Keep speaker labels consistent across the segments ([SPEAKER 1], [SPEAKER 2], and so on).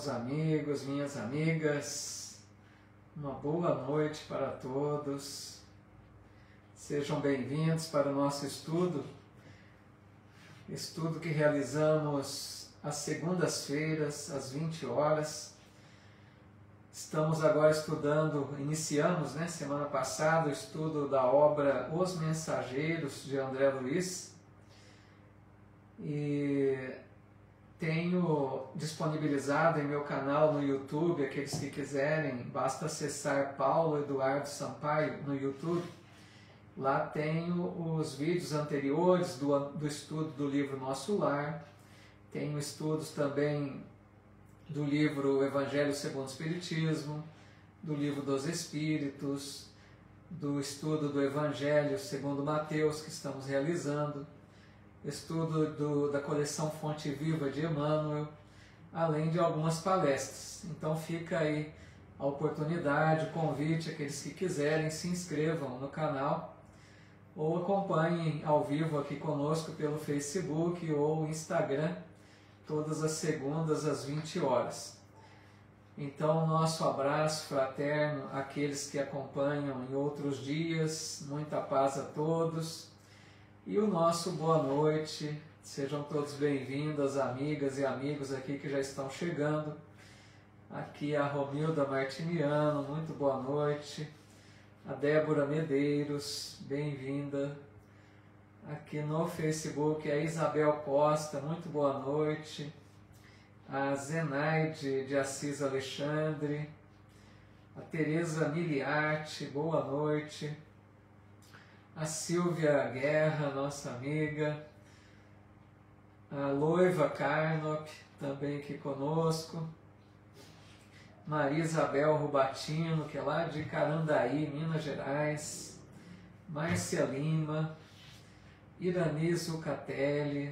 [SPEAKER 1] meus amigos, minhas amigas, uma boa noite para todos. Sejam bem-vindos para o nosso estudo que realizamos às segundas-feiras, às 20 horas. Estamos agora iniciamos, semana passada, o estudo da obra Os Mensageiros, de André Luiz, e tenho disponibilizado em meu canal no YouTube, aqueles que quiserem, basta acessar Paulo Eduardo Sampaio no YouTube. Lá tenho os vídeos anteriores do estudo do livro Nosso Lar, tenho estudos também do livro Evangelho segundo o Espiritismo, do livro dos Espíritos, do estudo do Evangelho segundo Mateus, que estamos realizando, estudo da coleção Fonte Viva de Emmanuel, além de algumas palestras. Então fica aí a oportunidade, o convite, aqueles que quiserem, se inscrevam no canal ou acompanhem ao vivo aqui conosco pelo Facebook ou Instagram, todas as segundas às 20 horas. Então, nosso abraço fraterno àqueles que acompanham em outros dias, muita paz a todos. E o nosso boa noite, sejam todos bem-vindos, amigas e amigos aqui que já estão chegando. Aqui a Romilda Martiniano, muito boa noite. A Débora Medeiros, bem-vinda. Aqui no Facebook a Isabel Costa, muito boa noite. A Zenaide de Assis Alexandre. A Tereza Miliarte, boa noite. A Silvia Guerra, nossa amiga, a Loiva Carnop, também aqui conosco, Maria Isabel Rubatino, que é lá de Carandaí, Minas Gerais, Márcia Lima, Irani Zucatelli,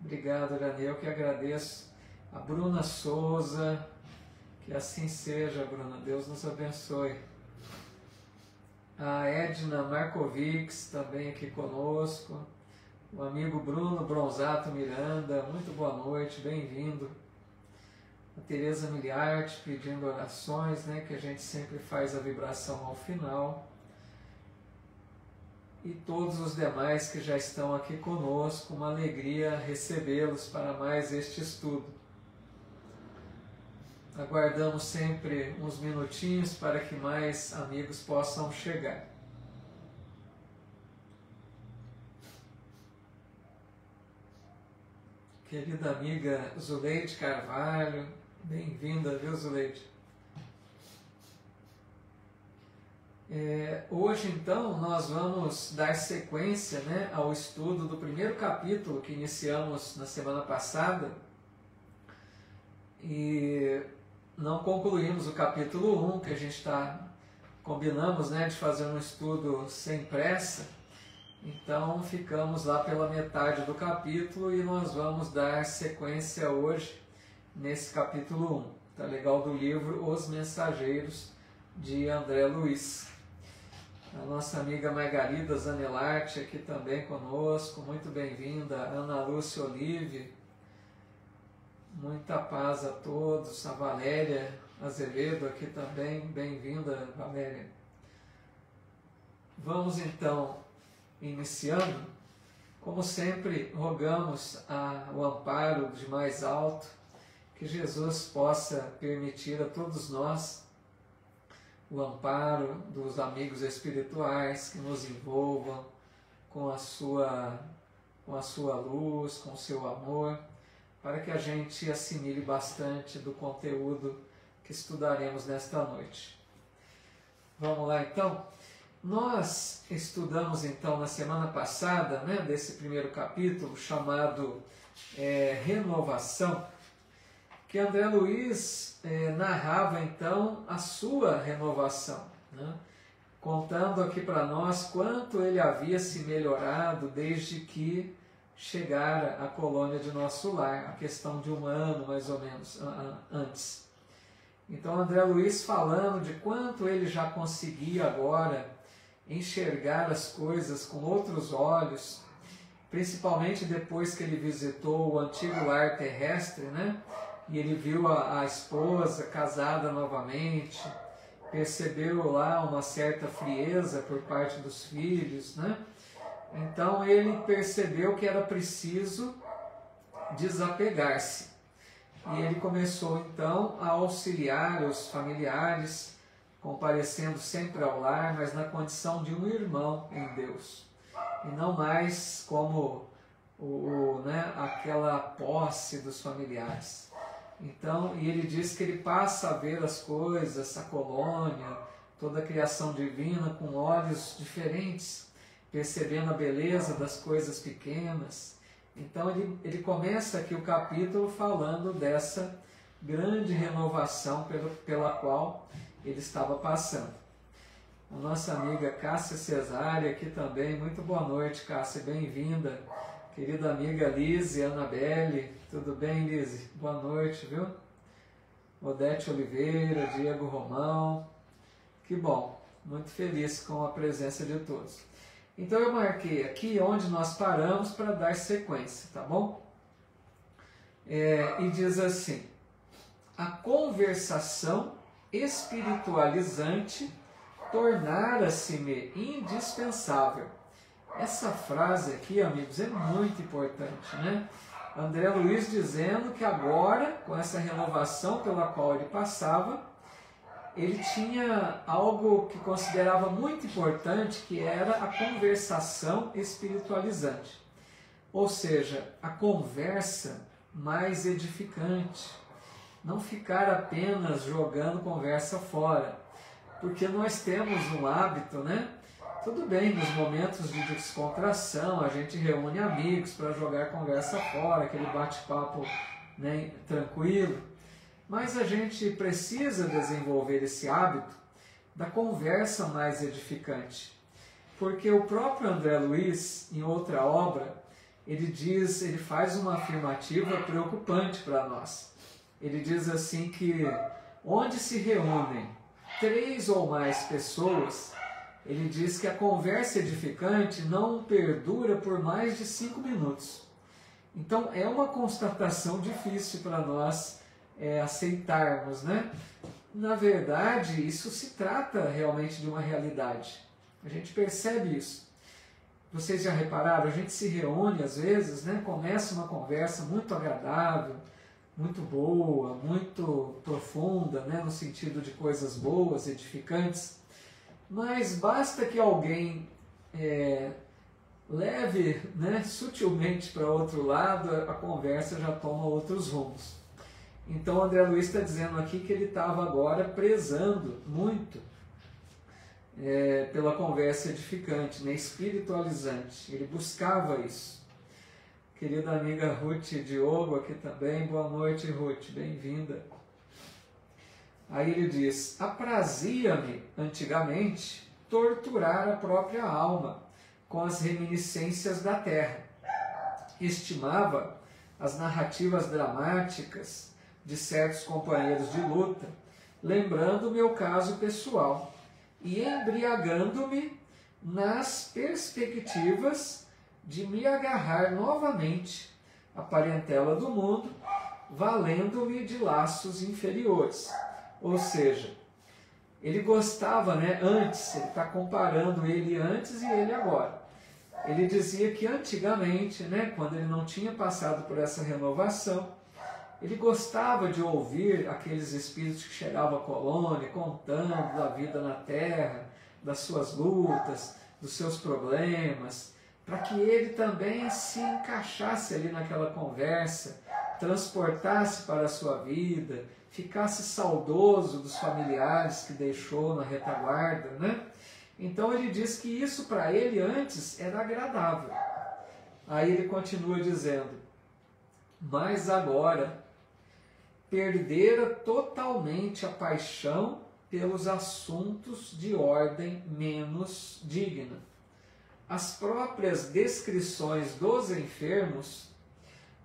[SPEAKER 1] obrigado Irani, eu que agradeço, a Bruna Souza, que assim seja, Bruna, Deus nos abençoe. A Edna Markovics, também aqui conosco. O amigo Bruno Bronzato Miranda, muito boa noite, bem-vindo. A Tereza Miliarte pedindo orações, que a gente sempre faz a vibração ao final. E todos os demais que já estão aqui conosco, uma alegria recebê-los para mais este estudo. Aguardamos sempre uns minutinhos para que mais amigos possam chegar. Querida amiga Zuleide Carvalho, bem-vinda, viu Zuleide? Hoje então nós vamos dar sequência ao estudo do primeiro capítulo que iniciamos na semana passada e não concluímos o capítulo 1, que a gente combinamos de fazer um estudo sem pressa, então ficamos lá pela metade do capítulo e nós vamos dar sequência hoje nesse capítulo 1, tá legal, do livro Os Mensageiros, de André Luiz. A nossa amiga Margarida Zanelarte aqui também conosco, muito bem-vinda. Ana Lúcia Olive, muita paz a todos. A Valéria Azevedo aqui também, bem-vinda, Valéria. Vamos então iniciando. Como sempre, rogamos o amparo de mais alto, que Jesus possa permitir a todos nós o amparo dos amigos espirituais que nos envolvam com a sua luz, com o seu amor, para que a gente assimile bastante do conteúdo que estudaremos nesta noite. Vamos lá então? Nós estudamos então na semana passada, desse primeiro capítulo chamado Renovação, que André Luiz narrava então a sua renovação, contando aqui para nós quanto ele havia se melhorado desde que chegara à colônia de Nosso Lar, a questão de um ano mais ou menos antes. Então André Luiz falando de quanto ele já conseguia agora enxergar as coisas com outros olhos, principalmente depois que ele visitou o antigo lar terrestre, e ele viu a esposa casada novamente, percebeu lá uma certa frieza por parte dos filhos, né? Então ele percebeu que era preciso desapegar-se. E ele começou então a auxiliar os familiares, comparecendo sempre ao lar, mas na condição de um irmão em Deus. E não mais como aquela posse dos familiares. Então, e ele diz que ele passa a ver as coisas, a colônia, toda a criação divina com olhos diferentes, percebendo a beleza das coisas pequenas. Então ele começa aqui o capítulo falando dessa grande renovação pela qual ele estava passando. A nossa amiga Cássia Cesária aqui também, muito boa noite, Cássia, bem-vinda. Querida amiga Lise Annabelle, tudo bem, Lise? Boa noite, viu? Odete Oliveira, Diego Romão, que bom, muito feliz com a presença de todos. Então eu marquei aqui onde nós paramos para dar sequência, tá bom? E diz assim: a conversação espiritualizante tornara-se-me indispensável. Essa frase aqui, amigos, é muito importante, né? André Luiz dizendo que agora, com essa renovação pela qual ele passava, ele tinha algo que considerava muito importante, que era a conversação espiritualizante. Ou seja, a conversa mais edificante. Não ficar apenas jogando conversa fora. Porque nós temos um hábito, né? Tudo bem, nos momentos de descontração, a gente reúne amigos para jogar conversa fora, aquele bate-papo, né, tranquilo. Mas a gente precisa desenvolver esse hábito da conversa mais edificante. Porque o próprio André Luiz, em outra obra, ele faz uma afirmativa preocupante para nós. Ele diz assim que onde se reúnem 3 ou mais pessoas, ele diz que a conversa edificante não perdura por mais de 5 minutos. Então é uma constatação difícil para nós aceitarmos, né? Na verdade, isso se trata realmente de uma realidade. A gente percebe isso. Vocês já repararam? A gente se reúne às vezes, né? Começa uma conversa muito agradável, muito boa, muito profunda, né? No sentido de coisas boas, edificantes. Mas basta que alguém leve, né, sutilmente para outro lado, a conversa já toma outros rumos. Então o André Luiz está dizendo aqui que ele estava agora prezando muito pela conversa edificante, né, espiritualizante. Ele buscava isso. Querida amiga Ruth Diogo aqui também, boa noite, Ruth, bem-vinda. Aí ele diz: aprazia-me antigamente torturar a própria alma com as reminiscências da terra. Estimava as narrativas dramáticas de certos companheiros de luta, lembrando o meu caso pessoal e embriagando-me nas perspectivas de me agarrar novamente à parentela do mundo, valendo-me de laços inferiores. Ou seja, ele gostava, né, antes, ele está comparando ele antes e ele agora. Ele dizia que antigamente, né, quando ele não tinha passado por essa renovação, ele gostava de ouvir aqueles espíritos que chegavam à colônia, contando da vida na terra, das suas lutas, dos seus problemas, para que ele também se encaixasse ali naquela conversa, transportasse para a sua vida, ficasse saudoso dos familiares que deixou na retaguarda, né? Então ele diz que isso para ele antes era agradável. Aí ele continua dizendo: mas agora perdera totalmente a paixão pelos assuntos de ordem menos digna. As próprias descrições dos enfermos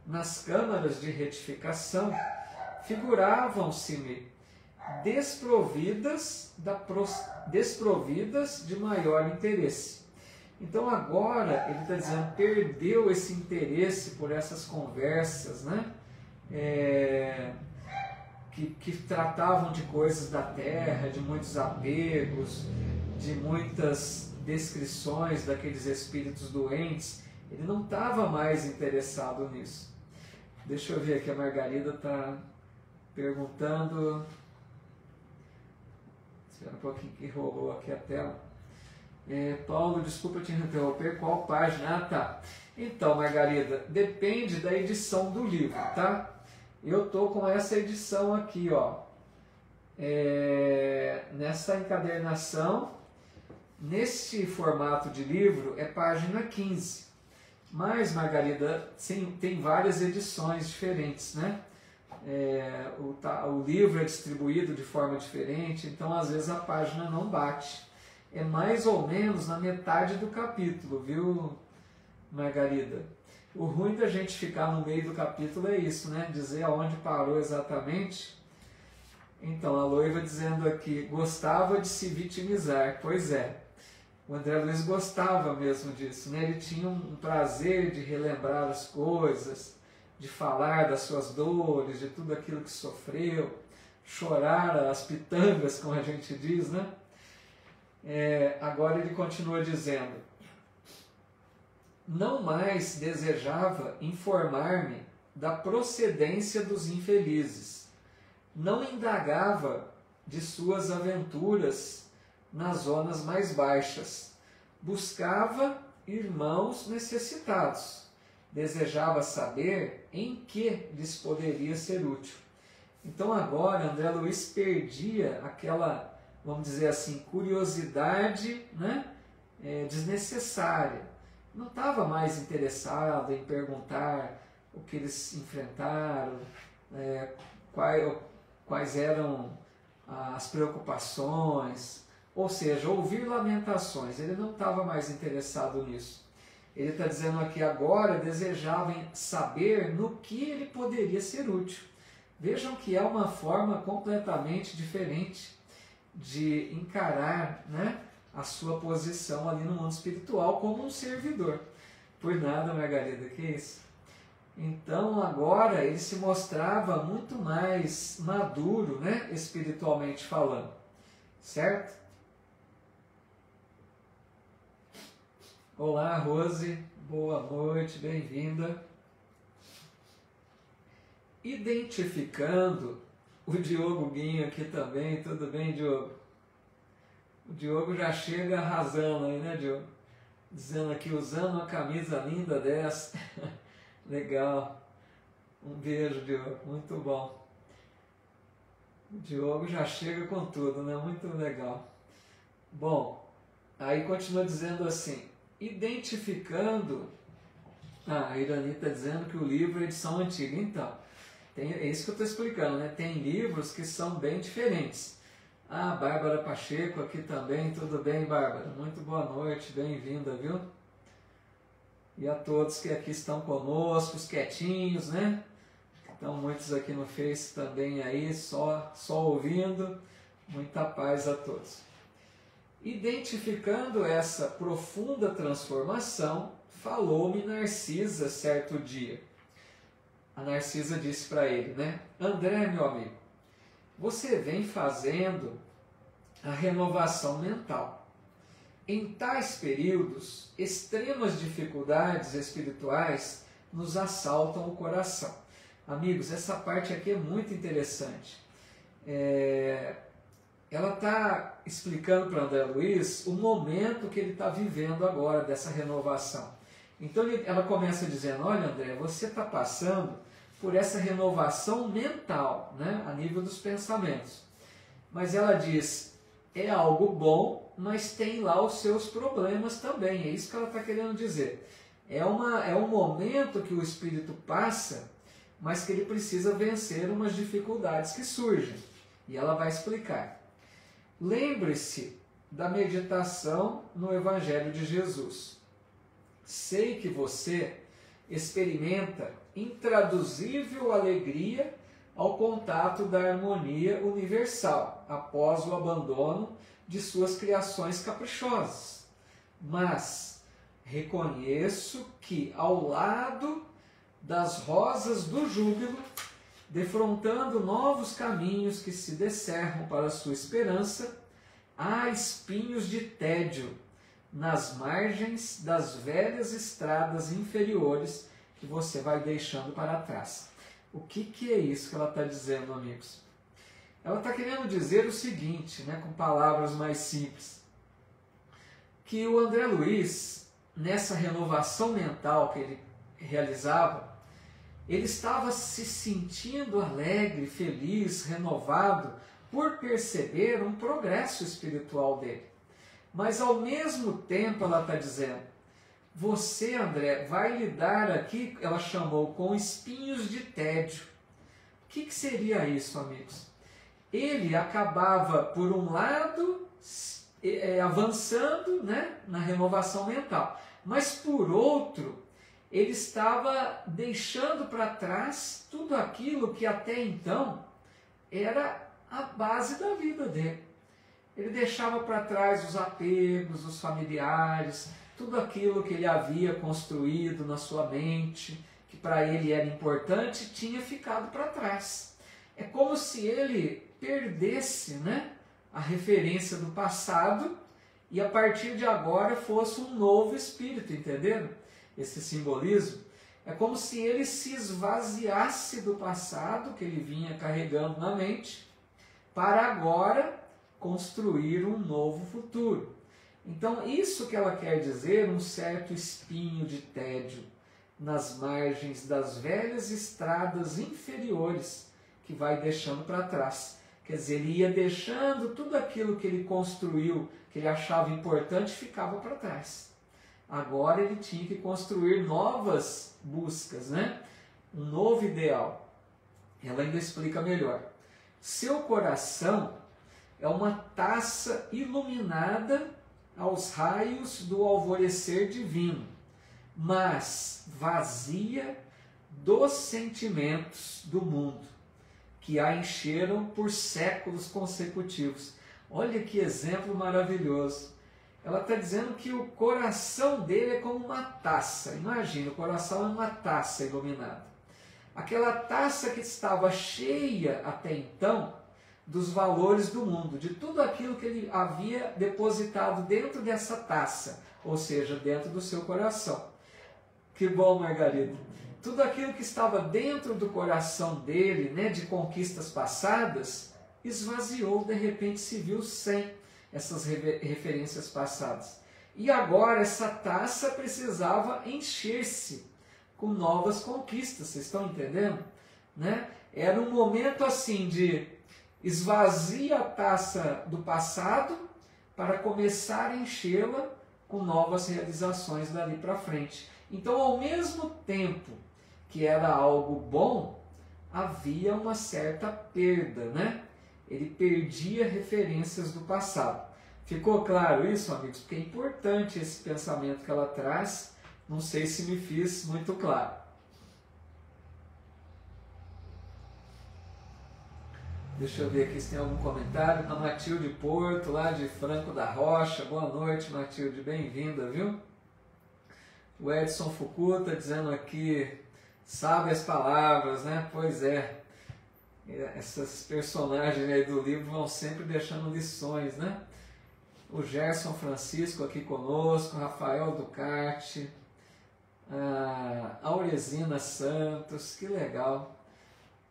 [SPEAKER 1] nas câmaras de retificação figuravam-se-me desprovidas de maior interesse. Então agora ele está dizendo, perdeu esse interesse por essas conversas, né? que tratavam de coisas da terra, de muitos apegos, de muitas descrições daqueles espíritos doentes. Ele não estava mais interessado nisso. Deixa eu ver aqui, a Margarida está perguntando. Espera um pouquinho que rolou aqui a tela. Paulo, desculpa te interromper, qual página? Ah, tá. Então, Margarida, depende da edição do livro, tá? Eu tô com essa edição aqui, ó. Nessa encadernação, nesse formato de livro, é página 15. Mas, Margarida, sim, tem várias edições diferentes, né? O livro é distribuído de forma diferente, então às vezes a página não bate. É mais ou menos na metade do capítulo, viu, Margarida? O ruim da gente ficar no meio do capítulo é isso, né? Dizer aonde parou exatamente. Então, a Loiva dizendo aqui, gostava de se vitimizar. Pois é, o André Luiz gostava mesmo disso, né? Ele tinha um prazer de relembrar as coisas, de falar das suas dores, de tudo aquilo que sofreu, chorar as pitangas, como a gente diz, né? Agora ele continua dizendo, não mais desejava informar-me da procedência dos infelizes, não indagava de suas aventuras nas zonas mais baixas, buscava irmãos necessitados, desejava saber em que lhes poderia ser útil. Então agora André Luiz perdia aquela, vamos dizer assim, curiosidade, né, desnecessária. Não estava mais interessado em perguntar o que eles enfrentaram, quais eram as preocupações, ou seja, ouvir lamentações. Ele não estava mais interessado nisso. Ele está dizendo aqui agora, desejava saber no que ele poderia ser útil. Vejam que é uma forma completamente diferente de encarar, né, a sua posição ali no mundo espiritual como um servidor. Por nada, Margarida, que isso? Então agora ele se mostrava muito mais maduro, né, espiritualmente falando, certo? Olá, Rose, boa noite, bem-vinda. Identificando o Diogo Guinho aqui também, tudo bem, Diogo? O Diogo já chega arrasando aí, né, Diogo? Dizendo aqui, usando uma camisa linda dessa. Legal. Um beijo, Diogo. Muito bom. O Diogo já chega com tudo, né? Muito legal. Bom, aí continua dizendo assim, identificando... a Irani está dizendo que o livro é edição antiga. Então, é isso que eu estou explicando, né? Tem livros que são bem diferentes. Bárbara Pacheco aqui também, tudo bem, Bárbara? Muito boa noite, bem-vinda, viu? E a todos que aqui estão conosco, os quietinhos, né? Então, muitos aqui no Face também aí, só ouvindo. Muita paz a todos. Identificando essa profunda transformação, falou-me Narcisa certo dia. A Narcisa disse para ele, né? André, meu amigo, você vem fazendo a renovação mental. Em tais períodos, extremas dificuldades espirituais nos assaltam o coração. Amigos, essa parte aqui é muito interessante. Ela está explicando para André Luiz o momento que ele está vivendo agora dessa renovação. Então ela começa dizendo, olha André, você está passando por essa renovação mental, né, a nível dos pensamentos. Mas ela diz, é algo bom, mas tem lá os seus problemas também, é isso que ela está querendo dizer. É um momento que o espírito passa, mas que ele precisa vencer umas dificuldades que surgem. E ela vai explicar. Lembre-se da meditação no Evangelho de Jesus. Sei que você experimenta intraduzível alegria ao contato da harmonia universal, após o abandono de suas criações caprichosas. Mas reconheço que, ao lado das rosas do júbilo, defrontando novos caminhos que se descerram para a sua esperança, há espinhos de tédio nas margens das velhas estradas inferiores que você vai deixando para trás. O que é isso que ela está dizendo, amigos? Ela está querendo dizer o seguinte, né, com palavras mais simples, que o André Luiz, nessa renovação mental que ele realizava, ele estava se sentindo alegre, feliz, renovado, por perceber um progresso espiritual dele. Mas ao mesmo tempo ela está dizendo, você, André, vai lidar aqui, ela chamou, com espinhos de tédio. O que seria isso, amigos? Ele acabava, por um lado, avançando, né, na renovação mental, mas por outro, ele estava deixando para trás tudo aquilo que até então era a base da vida dele. Ele deixava para trás os apegos, os familiares, tudo aquilo que ele havia construído na sua mente, que para ele era importante, tinha ficado para trás. É como se ele perdesse, né, a referência do passado e a partir de agora fosse um novo espírito, entenderam? Esse simbolismo. É como se ele se esvaziasse do passado que ele vinha carregando na mente, para agora construir um novo futuro. Então, isso que ela quer dizer, um certo espinho de tédio nas margens das velhas estradas inferiores que vai deixando para trás. Quer dizer, ele ia deixando tudo aquilo que ele construiu, que ele achava importante, ficava para trás. Agora ele tinha que construir novas buscas, né? Um novo ideal. Ela ainda explica melhor. Seu coração é uma taça iluminada aos raios do alvorecer divino, mas vazia dos sentimentos do mundo, que a encheram por séculos consecutivos. Olha que exemplo maravilhoso. Ela está dizendo que o coração dele é como uma taça. Imagina, o coração é uma taça iluminada. Aquela taça que estava cheia até então dos valores do mundo, de tudo aquilo que ele havia depositado dentro dessa taça, ou seja, dentro do seu coração. Que bom, Margarida! Tudo aquilo que estava dentro do coração dele, né, de conquistas passadas, esvaziou, de repente se viu sem essas referências passadas. E agora essa taça precisava encher-se com novas conquistas, vocês estão entendendo? Né? Era um momento assim de esvazia a taça do passado para começar a enchê-la com novas realizações dali para frente. Então, ao mesmo tempo que era algo bom, havia uma certa perda, né? Ele perdia referências do passado. Ficou claro isso, amigos? Porque é importante esse pensamento que ela traz. Não sei se me fiz muito claro. Deixa eu ver aqui se tem algum comentário. A Matilde Porto, lá de Franco da Rocha. Boa noite, Matilde. Bem-vinda, viu? O Edson Fukuta dizendo aqui, sabe as palavras, né? Pois é. Essas personagens aí do livro vão sempre deixando lições, né? O Gerson Francisco aqui conosco, Rafael Ducati, a Auresina Santos, que legal.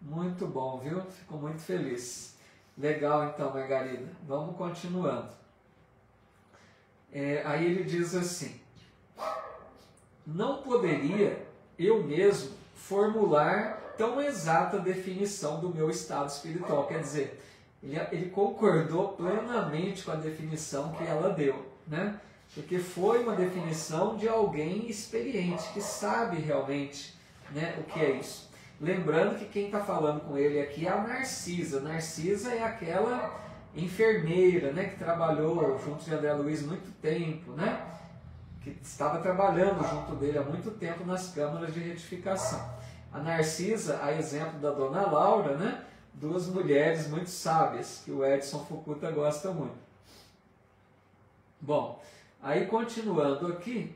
[SPEAKER 1] Muito bom, viu? Fico muito feliz. Legal então, Margarida. Vamos continuando. Aí ele diz assim, não poderia eu mesmo formular tão exata definição do meu estado espiritual. Quer dizer, ele concordou plenamente com a definição que ela deu, né? Porque foi uma definição de alguém experiente, que sabe realmente, né, o que é isso. Lembrando que quem está falando com ele aqui é a Narcisa. Narcisa é aquela enfermeira, né, que trabalhou junto de André Luiz muito tempo, né? Que estava trabalhando junto dele há muito tempo nas câmaras de retificação. A Narcisa, a exemplo da Dona Laura, né? Duas mulheres muito sábias, que o Edson Fukuta gosta muito. Bom, aí continuando aqui,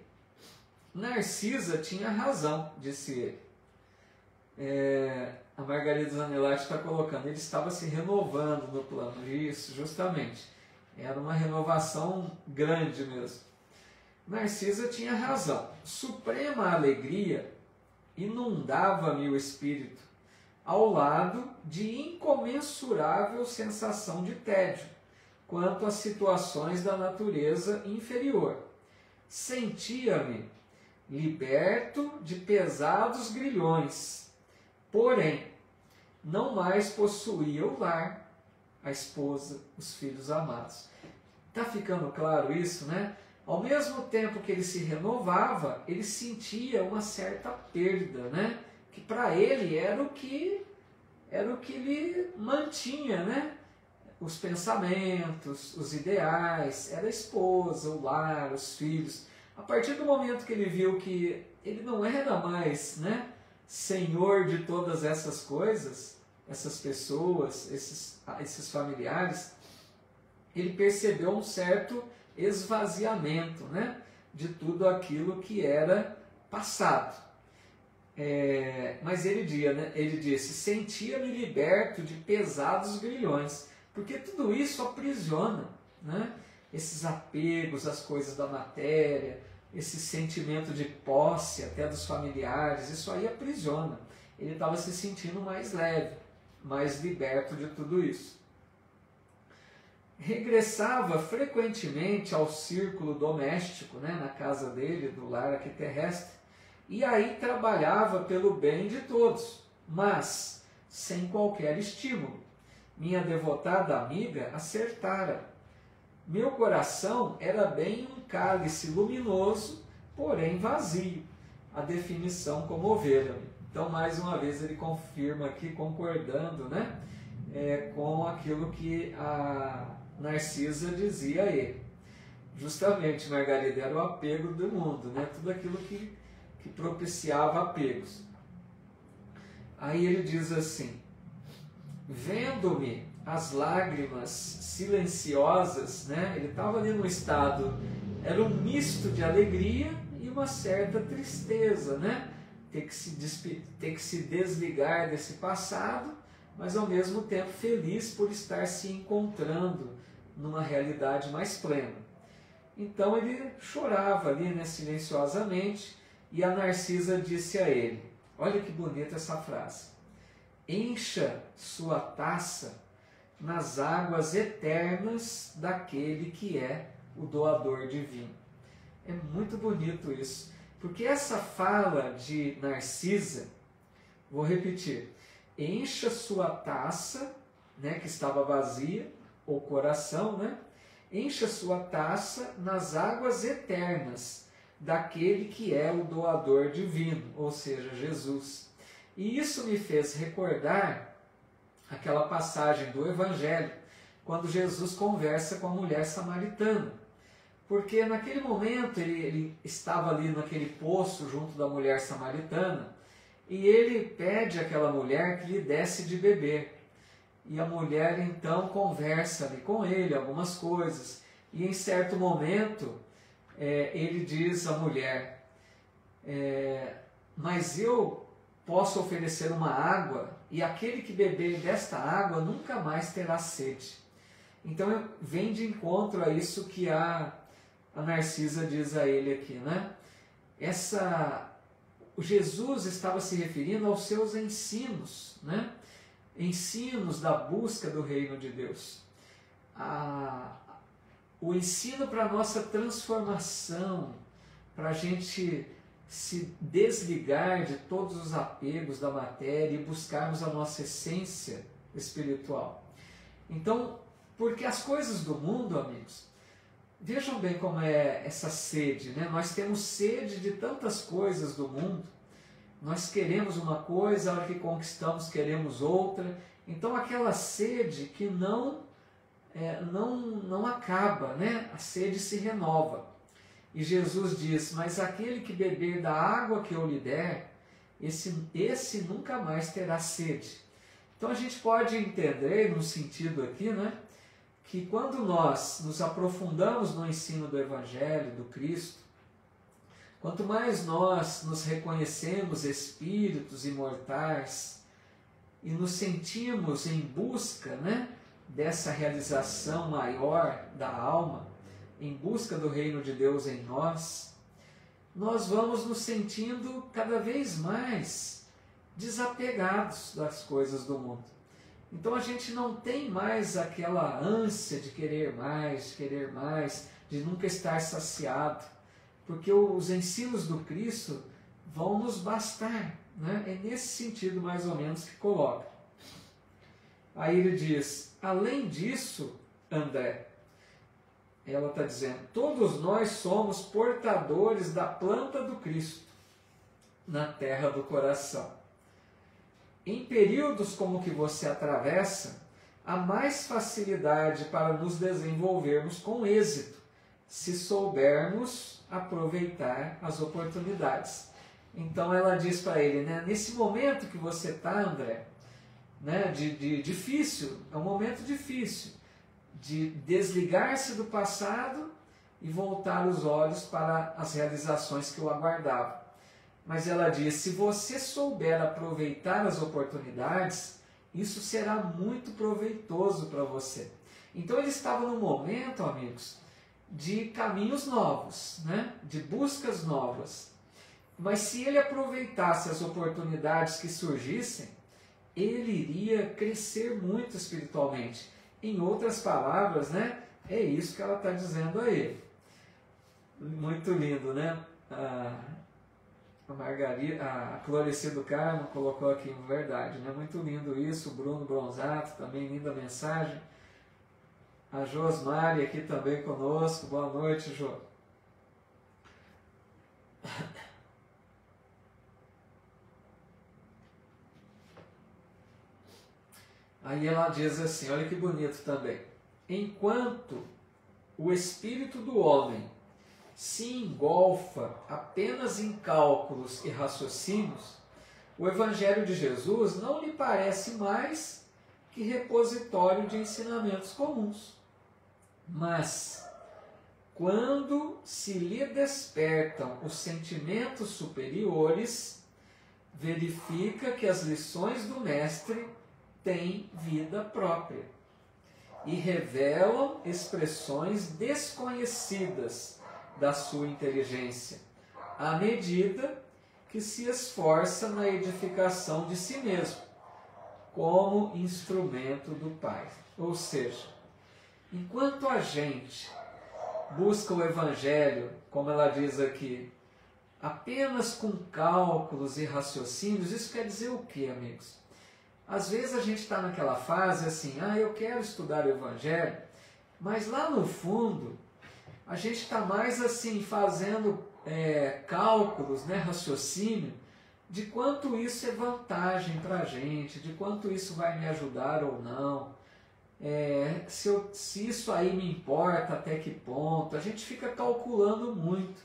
[SPEAKER 1] Narcisa tinha razão, disse ele. A Margarida Zanellati está colocando, ele estava se renovando no plano. Isso, justamente. Era uma renovação grande mesmo. Narcisa tinha razão. Suprema alegria inundava-me o espírito, ao lado de incomensurável sensação de tédio, quanto às situações da natureza inferior. Sentia-me liberto de pesados grilhões, porém, não mais possuía o lar, a esposa, os filhos amados. Está ficando claro isso, né? Ao mesmo tempo que ele se renovava, ele sentia uma certa perda, né? Que para ele era o que lhe mantinha, né? Os pensamentos, os ideais, era a esposa, o lar, os filhos. A partir do momento que ele viu que ele não era mais, né, senhor de todas essas coisas, essas pessoas, esses familiares, ele percebeu um certo esvaziamento, né, de tudo aquilo que era passado. Mas ele disse, sentia-me liberto de pesados grilhões, porque tudo isso aprisiona, né? Esses apegos às coisas da matéria, esse sentimento de posse até dos familiares, isso aí aprisiona. Ele estava se sentindo mais leve, mais liberto de tudo isso. Regressava frequentemente ao círculo doméstico, né, na casa dele, do lar aqui terrestre, e aí trabalhava pelo bem de todos, mas sem qualquer estímulo. Minha devotada amiga acertara. Meu coração era bem um cálice luminoso, porém vazio. A definição comovera-me. Então, mais uma vez, ele confirma aqui, concordando, né, com aquilo que a Narcisa dizia a ele. Justamente, Margarida, era o apego do mundo, né, tudo aquilo que propiciava apegos. Aí ele diz assim, vendo-me as lágrimas silenciosas, né? Ele estava ali num estado, era um misto de alegria e uma certa tristeza, né? Ter que se desligar desse passado, mas ao mesmo tempo feliz por estar se encontrando numa realidade mais plena. Então ele chorava ali, né, silenciosamente, e a Narcisa disse a ele, olha que bonita essa frase, encha sua taça nas águas eternas daquele que é o doador divino. É muito bonito isso, porque essa fala de Narcisa, vou repetir, encha sua taça, né, que estava vazia, ou coração, né, encha sua taça nas águas eternas daquele que é o doador divino, ou seja, Jesus. E isso me fez recordar aquela passagem do Evangelho, quando Jesus conversa com a mulher samaritana. Porque naquele momento ele estava ali naquele poço junto da mulher samaritana, e ele pede àquela mulher que lhe desse de beber. E a mulher então conversa ali com ele algumas coisas, e em certo momento ele diz à mulher, mas eu posso oferecer uma água, e aquele que beber desta água nunca mais terá sede. Então vem de encontro a isso que a Narcisa diz a ele aqui, né? O Jesus estava se referindo aos seus ensinos, né? Ensinos da busca do reino de Deus. O ensino para a nossa transformação, para a gente se desligar de todos os apegos da matéria e buscarmos a nossa essência espiritual. Então, porque as coisas do mundo, amigos, vejam bem como é essa sede, né? Nós temos sede de tantas coisas do mundo, nós queremos uma coisa, a hora que conquistamos queremos outra, então aquela sede que não acaba, né? A sede se renova. E Jesus diz, mas aquele que beber da água que eu lhe der, esse nunca mais terá sede. Então a gente pode entender, no sentido aqui, né, que quando nós nos aprofundamos no ensino do Evangelho, do Cristo, Quanto mais nós nos reconhecemos espíritos imortais e nos sentimos em busca, né, dessa realização maior da alma, em busca do reino de Deus em nós, nós vamos nos sentindo cada vez mais desapegados das coisas do mundo. Então a gente não tem mais aquela ânsia de querer mais, de nunca estar saciado, porque os ensinos do Cristo vão nos bastar, né? É nesse sentido mais ou menos que coloca. Aí ele diz, além disso, André, ela está dizendo, todos nós somos portadores da planta do Cristo na terra do coração. Em períodos como o que você atravessa, há mais facilidade para nos desenvolvermos com êxito, se soubermos aproveitar as oportunidades. Então ela diz para ele, né, nesse momento que você está, André, né, de difícil, é um momento difícil, de desligar-se do passado e voltar os olhos para as realizações que o aguardavam. Mas ela diz, se você souber aproveitar as oportunidades, isso será muito proveitoso para você. Então ele estava num momento, amigos, de caminhos novos, né? De buscas novas. Mas se ele aproveitasse as oportunidades que surgissem, ele iria crescer muito espiritualmente. Em outras palavras, né? É isso que ela está dizendo a ele. Muito lindo, né? A Margarida, a Cloreci do Carmo colocou aqui, verdade, né? Muito lindo isso. O Bruno Bronzato também, linda mensagem. A Josmari aqui também conosco. Boa noite, Jô. Aí ela diz assim, olha que bonito também. Enquanto o espírito do homem se engolfa apenas em cálculos e raciocínios, o Evangelho de Jesus não lhe parece mais que repositório de ensinamentos comuns. Mas, quando se lhe despertam os sentimentos superiores, verifica que as lições do Mestre têm vida própria e revelam expressões desconhecidas da sua inteligência, à medida que se esforça na edificação de si mesmo, como instrumento do Pai. Ou seja, enquanto a gente busca o Evangelho, como ela diz aqui, apenas com cálculos e raciocínios, isso quer dizer o quê, amigos? Às vezes a gente está naquela fase assim, eu quero estudar o Evangelho, mas lá no fundo a gente está mais assim fazendo cálculos, né, raciocínio, de quanto isso é vantagem para a gente, de quanto isso vai me ajudar ou não, se isso aí me importa até que ponto. A gente fica calculando muito,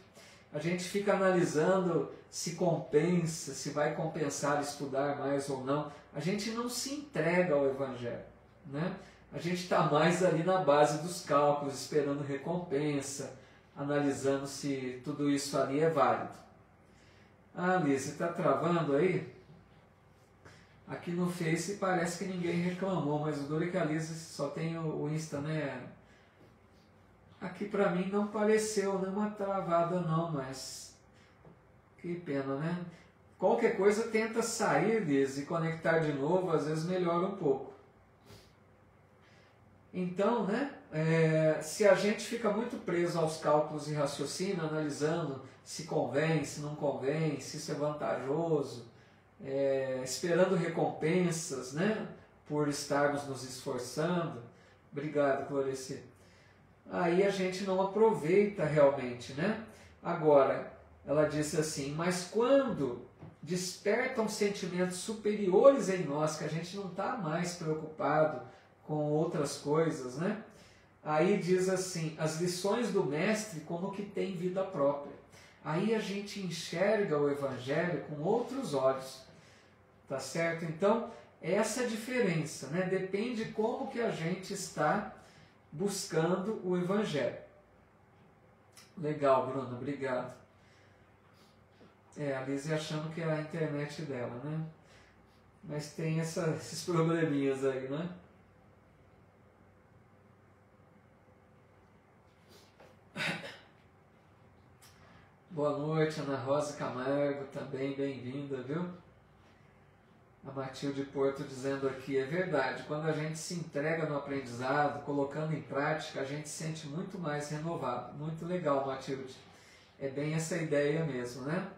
[SPEAKER 1] a gente fica analisando se compensa, se vai compensar estudar mais ou não. A gente não se entrega ao Evangelho, né? A gente está mais ali na base dos cálculos, esperando recompensa, analisando se tudo isso ali é válido. Alice, está travando aí? Aqui no Face parece que ninguém reclamou, mas o duro é que a Alice só tem o Insta, né? Aqui para mim não pareceu nenhuma travada não, mas que pena, né? Qualquer coisa tenta sair, Liz, e conectar de novo, às vezes melhora um pouco. Então, né, se a gente fica muito preso aos cálculos e raciocínio, analisando se convém, se não convém, se isso é vantajoso, esperando recompensas, né, por estarmos nos esforçando, obrigado, Cloreci, aí a gente não aproveita realmente, né? Agora, ela disse assim, mas quando despertam sentimentos superiores em nós, que a gente não está mais preocupado com outras coisas, né? Aí diz assim, as lições do Mestre como que tem vida própria. Aí a gente enxerga o Evangelho com outros olhos, tá certo? Então, essa é a diferença, né? Depende como que a gente está buscando o Evangelho. Legal, Bruno, obrigado. A Lise achando que é a internet dela, né? Mas tem esses probleminhas aí, né? Boa noite, Ana Rosa Camargo, também bem-vinda, viu? A Matilde Porto dizendo aqui, é verdade, quando a gente se entrega no aprendizado, colocando em prática, a gente se sente muito mais renovado. Muito legal, Matilde. É bem essa ideia mesmo, né?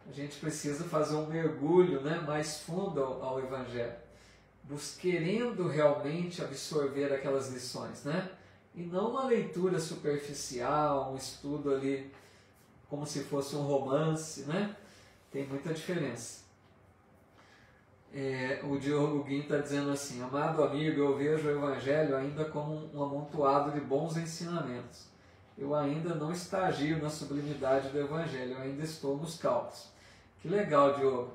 [SPEAKER 1] A gente precisa fazer um mergulho, né, mais fundo ao Evangelho, querendo realmente absorver aquelas lições, né? E não uma leitura superficial, um estudo ali como se fosse um romance, né? Tem muita diferença. O Diogo Guim está dizendo assim, amado amigo, eu vejo o Evangelho ainda como um amontoado de bons ensinamentos. Eu ainda não estagio na sublimidade do Evangelho, eu ainda estou nos cálculos. Que legal, Diogo.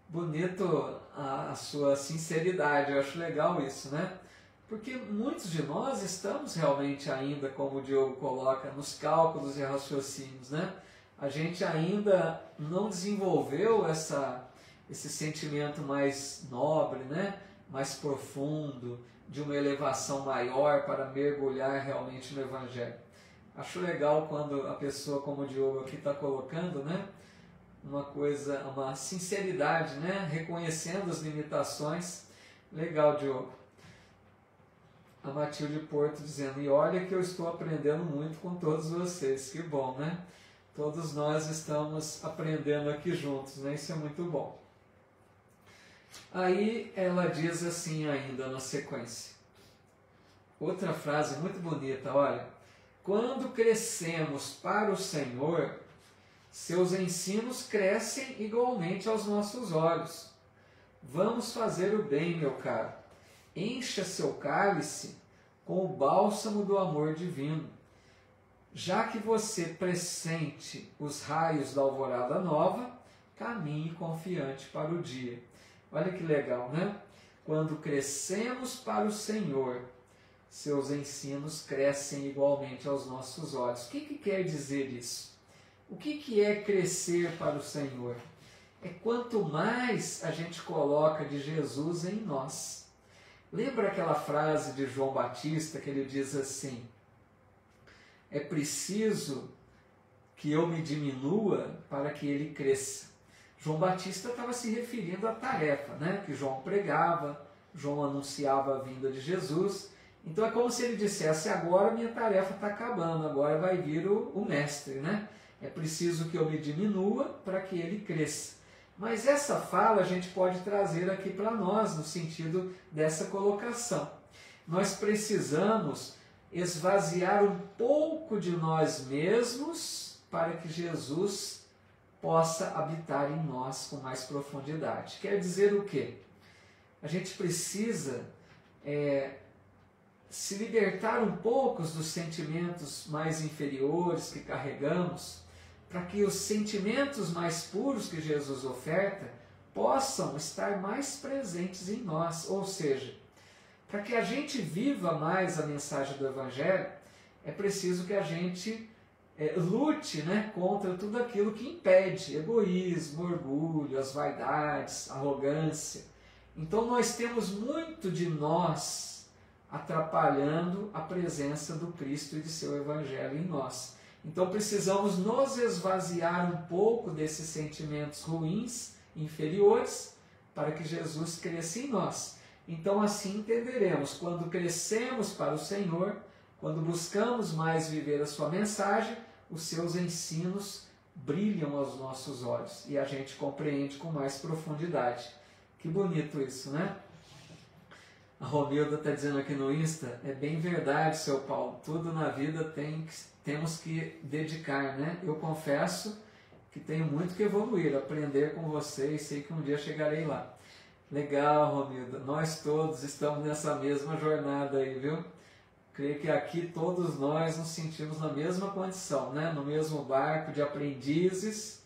[SPEAKER 1] Bonito a sua sinceridade, eu acho legal isso, né? Porque muitos de nós estamos realmente ainda, como o Diogo coloca, nos cálculos e raciocínios, né? A gente ainda não desenvolveu esse sentimento mais nobre, né? Mais profundo, de uma elevação maior para mergulhar realmente no Evangelho. Acho legal quando a pessoa, como o Diogo aqui está colocando, né? Uma sinceridade, né? Reconhecendo as limitações. Legal, Diogo. A Matilde Porto dizendo, e olha que eu estou aprendendo muito com todos vocês. Que bom, né? Todos nós estamos aprendendo aqui juntos, né? Isso é muito bom. Aí ela diz assim ainda na sequência. Outra frase muito bonita, olha. Quando crescemos para o Senhor, seus ensinos crescem igualmente aos nossos olhos. Vamos fazer o bem, meu caro. Encha seu cálice com o bálsamo do amor divino. Já que você pressente os raios da alvorada nova, caminhe confiante para o dia. Olha que legal, né? Quando crescemos para o Senhor, seus ensinos crescem igualmente aos nossos olhos. O que quer dizer isso? O que é crescer para o Senhor? É quanto mais a gente coloca de Jesus em nós. Lembra aquela frase de João Batista que ele diz assim, é preciso que eu me diminua para que ele cresça. João Batista estava se referindo à tarefa, né? Que João pregava, João anunciava a vinda de Jesus. Então é como se ele dissesse, agora minha tarefa está acabando, agora vai vir o mestre, né? É preciso que eu me diminua para que ele cresça. Mas essa fala a gente pode trazer aqui para nós, no sentido dessa colocação. Nós precisamos esvaziar um pouco de nós mesmos para que Jesus possa habitar em nós com mais profundidade. Quer dizer o quê? A gente precisa se libertar um pouco dos sentimentos mais inferiores que carregamos, para que os sentimentos mais puros que Jesus oferta possam estar mais presentes em nós. Ou seja, para que a gente viva mais a mensagem do Evangelho, é preciso que a gente lute, né, contra tudo aquilo que impede, egoísmo, orgulho, as vaidades, arrogância. Então nós temos muito de nós atrapalhando a presença do Cristo e de seu Evangelho em nós. Então precisamos nos esvaziar um pouco desses sentimentos ruins, inferiores, para que Jesus cresça em nós. Então assim entenderemos, quando crescemos para o Senhor, quando buscamos mais viver a sua mensagem, os seus ensinos brilham aos nossos olhos e a gente compreende com mais profundidade. Que bonito isso, né? A Romilda está dizendo aqui no Insta, é bem verdade, seu Paulo, tudo na vida temos que dedicar, né? Eu confesso que tenho muito que evoluir, aprender com vocês, sei que um dia chegarei lá. Legal, Romilda, nós todos estamos nessa mesma jornada aí, viu? Creio que aqui todos nós nos sentimos na mesma condição, né? No mesmo barco de aprendizes,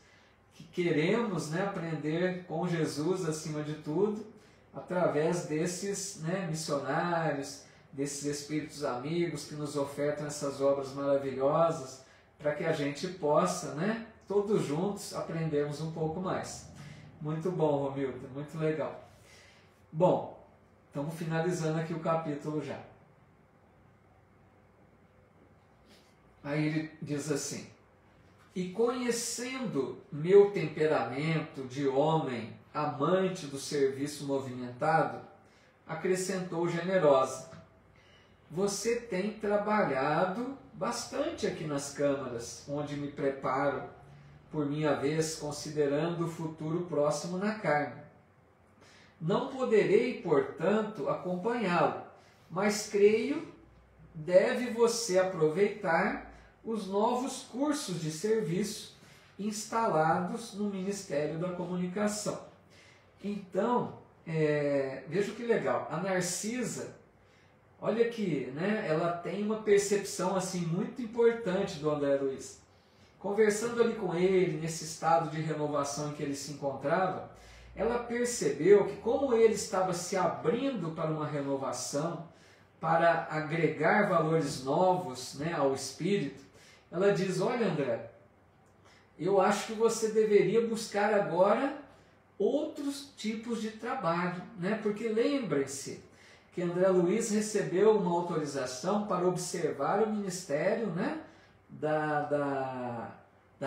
[SPEAKER 1] que queremos, né, aprender com Jesus acima de tudo, através desses, né, missionários, desses espíritos amigos que nos ofertam essas obras maravilhosas, para que a gente possa, né, todos juntos aprendermos um pouco mais. Muito bom, Romildo, muito legal. Bom, estamos finalizando aqui o capítulo já. Aí ele diz assim: e conhecendo meu temperamento de homem amante do serviço movimentado, acrescentou generosa: você tem trabalhado bastante aqui nas câmaras, onde me preparo, por minha vez, considerando o futuro próximo na carne. Não poderei, portanto, acompanhá-lo, mas creio deve você aproveitar os novos cursos de serviço instalados no Ministério da Comunicação. Então, veja que legal, a Narcisa, olha aqui, né, ela tem uma percepção assim muito importante do André Luiz. Conversando ali com ele, nesse estado de renovação em que ele se encontrava, ela percebeu que como ele estava se abrindo para uma renovação, para agregar valores novos, né, ao espírito, ela diz: olha, André, eu acho que você deveria buscar agora outros tipos de trabalho, né? Porque lembrem-se que André Luiz recebeu uma autorização para observar o ministério, né, da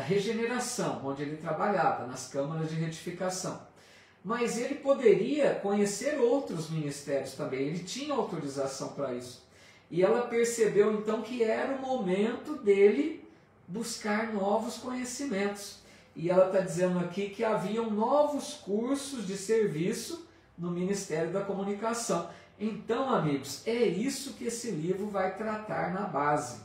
[SPEAKER 1] regeneração, onde ele trabalhava, nas câmaras de retificação. Mas ele poderia conhecer outros ministérios também, ele tinha autorização para isso. E ela percebeu então que era o momento dele buscar novos conhecimentos. E ela está dizendo aqui que haviam novos cursos de serviço no Ministério da Comunicação. Então, amigos, é isso que esse livro vai tratar na base.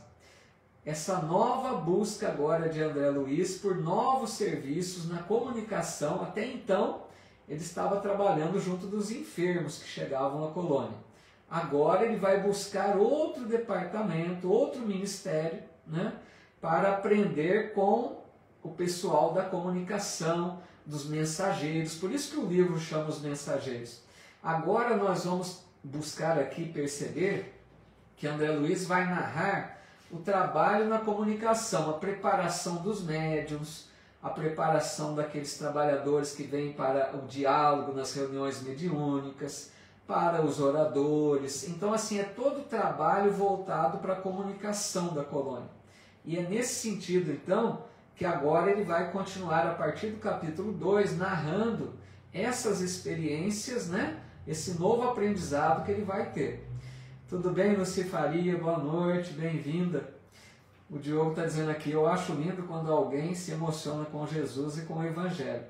[SPEAKER 1] Essa nova busca agora de André Luiz por novos serviços na comunicação. Até então, ele estava trabalhando junto dos enfermos que chegavam na colônia. Agora ele vai buscar outro departamento, outro ministério, né, para aprender com o pessoal da comunicação, dos mensageiros. Por isso que o livro chama Os Mensageiros. Agora nós vamos buscar aqui perceber que André Luiz vai narrar o trabalho na comunicação, a preparação dos médiuns, a preparação daqueles trabalhadores que vêm para o diálogo nas reuniões mediúnicas, para os oradores. Então, assim, é todo o trabalho voltado para a comunicação da colônia. E é nesse sentido, então, que agora ele vai continuar a partir do capítulo 2, narrando essas experiências, né? Esse novo aprendizado que ele vai ter. Tudo bem, Lucifaria? Boa noite, bem-vinda. O Diogo está dizendo aqui: eu acho lindo quando alguém se emociona com Jesus e com o Evangelho.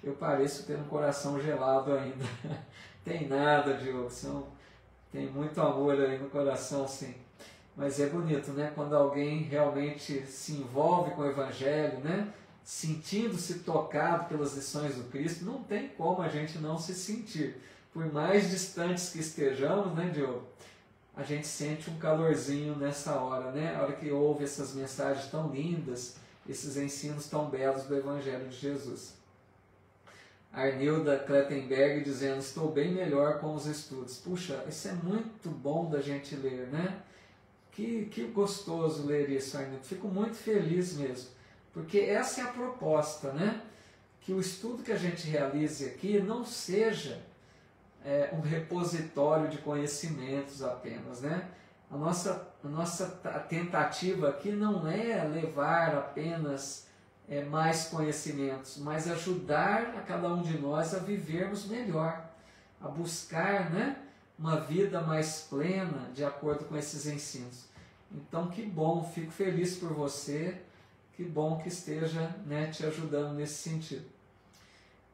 [SPEAKER 1] Eu pareço ter um coração gelado ainda. Tem nada, Diogo, tem muito amor aí no coração, sim. Mas é bonito, né? Quando alguém realmente se envolve com o Evangelho, né? Sentindo-se tocado pelas lições do Cristo, não tem como a gente não se sentir. Por mais distantes que estejamos, né, Diogo? A gente sente um calorzinho nessa hora, né? A hora que ouve essas mensagens tão lindas, esses ensinos tão belos do Evangelho de Jesus. Arnilda Klettenberg dizendo: estou bem melhor com os estudos. Puxa, isso é muito bom da gente ler, né? Que gostoso ler isso, Arnilda. Fico muito feliz mesmo, porque essa é a proposta, né? Que o estudo que a gente realize aqui não seja um repositório de conhecimentos apenas, né? A nossa tentativa aqui não é levar apenas mais conhecimentos, mas ajudar a cada um de nós a vivermos melhor, a buscar, né, uma vida mais plena de acordo com esses ensinos. Então, que bom, fico feliz por você, que bom que esteja, né, te ajudando nesse sentido.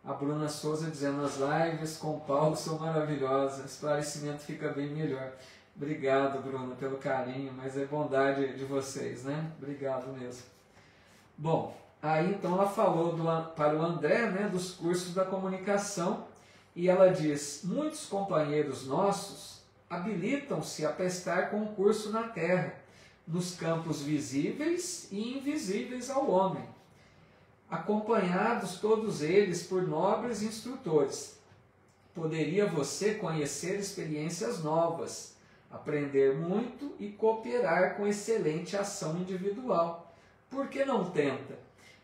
[SPEAKER 1] A Bruna Souza dizendo: as lives com o Paulo são maravilhosas, o esclarecimento fica bem melhor. Obrigado, Bruna, pelo carinho, mas é bondade de vocês, né? Obrigado mesmo. Bom, aí então ela falou para o André, né, dos cursos da comunicação, e ela diz: muitos companheiros nossos habilitam-se a prestar concurso na Terra, nos campos visíveis e invisíveis ao homem, acompanhados todos eles por nobres instrutores. Poderia você conhecer experiências novas, aprender muito e cooperar com excelente ação individual. Por que não tenta?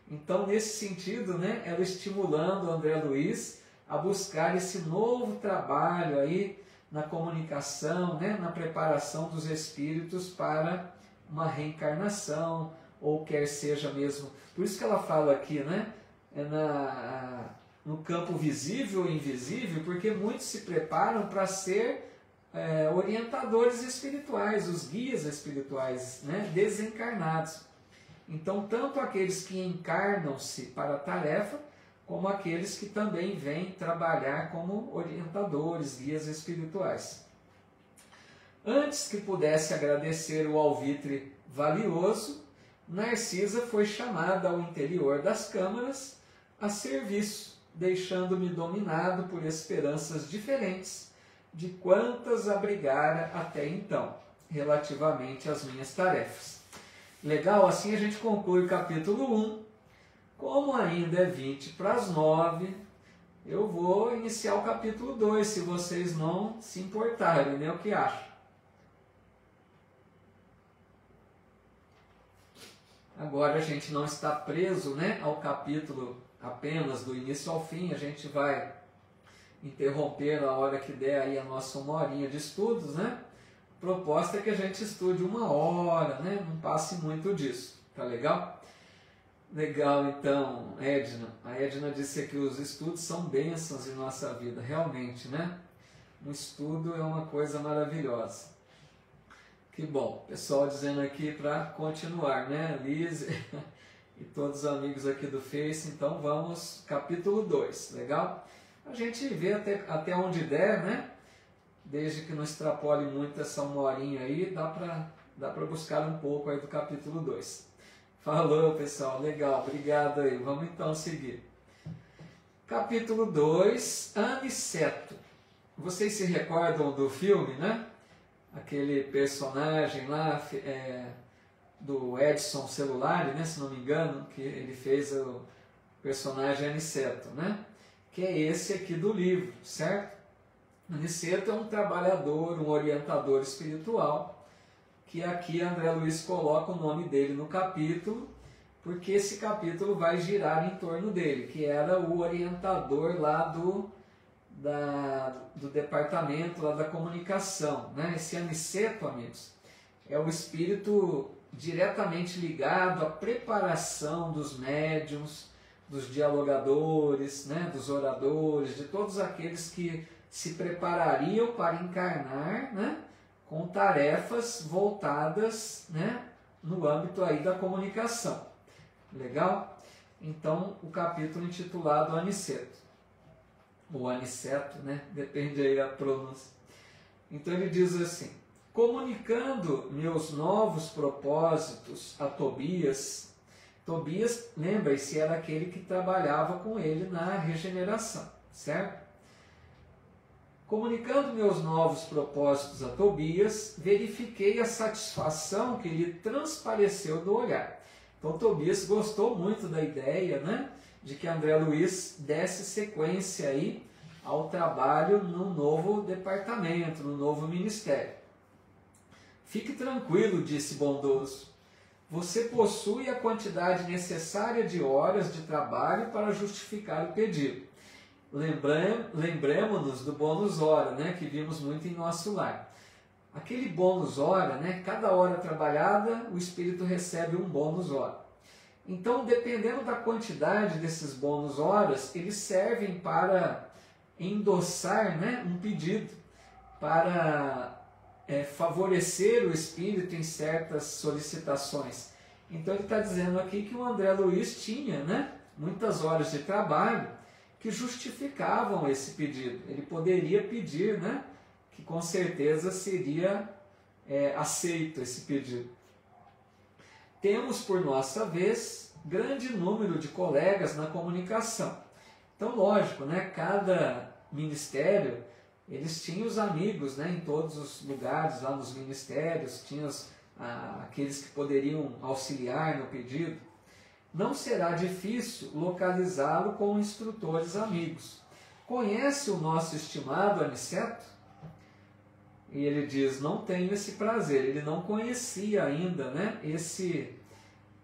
[SPEAKER 1] Então, nesse sentido, né, ela estimulando o André Luiz a buscar esse novo trabalho aí na comunicação, né, na preparação dos espíritos para uma reencarnação, ou quer seja mesmo. Por isso que ela fala aqui, né, no campo visível e invisível, porque muitos se preparam para ser orientadores espirituais, os guias espirituais, né, desencarnados. Então, tanto aqueles que encarnam-se para a tarefa, como aqueles que também vêm trabalhar como orientadores, guias espirituais. Antes que pudesse agradecer o alvitre valioso, Narcisa foi chamada ao interior das câmaras a serviço, deixando-me dominado por esperanças diferentes de quantas abrigara até então, relativamente às minhas tarefas. Legal, assim a gente conclui o capítulo 1. Como ainda é 20 para as 9, eu vou iniciar o capítulo 2, se vocês não se importarem, né? O que acham? Agora a gente não está preso, né, ao capítulo apenas do início ao fim, a gente vai interromper na hora que der aí a nossa 1 horinha de estudos, né? A proposta é que a gente estude 1 hora, né? Não passe muito disso, tá legal? Legal, então, Edna. A Edna disse que os estudos são bênçãos em nossa vida, realmente, né? Um estudo é uma coisa maravilhosa. Que bom, pessoal dizendo aqui para continuar, né? Liz e todos os amigos aqui do Face, então vamos, capítulo 2, legal? A gente vê até onde der, né? Desde que não extrapole muito essa 1 horinha aí, dá para buscar um pouco aí do capítulo 2. Falou, pessoal, legal, obrigado aí. Vamos então seguir. Capítulo 2, Aniceto. Vocês se recordam do filme, né? Aquele personagem lá do Edson Celulari, né? Se não me engano, que ele fez o personagem Aniceto, né? Que é esse aqui do livro, certo? Aniceto é um trabalhador, um orientador espiritual, que aqui André Luiz coloca o nome dele no capítulo, porque esse capítulo vai girar em torno dele, que era o orientador lá do departamento lá da comunicação, né? Esse Aniceto, amigos, é o espírito diretamente ligado à preparação dos médiuns, dos dialogadores, né? Dos oradores, de todos aqueles que se preparariam para encarnar, né? Com tarefas voltadas, né? No âmbito aí da comunicação. Legal? Então, o capítulo intitulado Aniceto. Ou Aniceto, né? Depende aí da pronúncia. Então ele diz assim: comunicando meus novos propósitos a Tobias. Tobias, lembre-se, era aquele que trabalhava com ele na regeneração, certo? Comunicando meus novos propósitos a Tobias, verifiquei a satisfação que lhe transpareceu do olhar. Então Tobias gostou muito da ideia, né, de que André Luiz desse sequência aí ao trabalho no novo departamento, no novo ministério. Fique tranquilo, disse bondoso. Você possui a quantidade necessária de horas de trabalho para justificar o pedido. Lembremos-nos do bônus hora, né, que vimos muito em nosso lar. Aquele bônus hora, né, cada hora trabalhada, o espírito recebe um bônus hora. Então, dependendo da quantidade desses bônus horas, eles servem para endossar, né, um pedido, para favorecer o espírito em certas solicitações. Então ele está dizendo aqui que o André Luiz tinha, né, muitas horas de trabalho que justificavam esse pedido. Ele poderia pedir, né, que com certeza seria aceito esse pedido. Temos, por nossa vez, grande número de colegas na comunicação. Então, lógico, né, cada ministério, eles tinham os amigos, né, em todos os lugares, lá nos ministérios, tinham aqueles que poderiam auxiliar no pedido. Não será difícil localizá-lo com instrutores amigos. Conhece o nosso estimado Aniceto? E ele diz, não tenho esse prazer. Ele não conhecia ainda, né, esse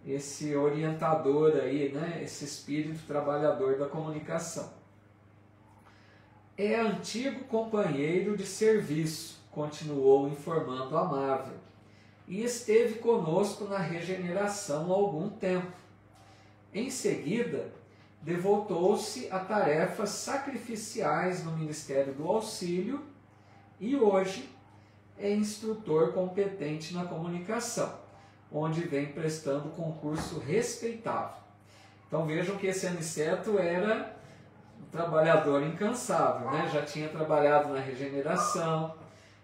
[SPEAKER 1] esse orientador aí, né? Esse espírito trabalhador da comunicação. É antigo companheiro de serviço, continuou informando Amável, e esteve conosco na regeneração há algum tempo. Em seguida, devotou-se a tarefas sacrificiais no Ministério do Auxílio e hoje é instrutor competente na comunicação, onde vem prestando concurso respeitável. Então vejam que esse Aniceto era um trabalhador incansável, né? Já tinha trabalhado na regeneração,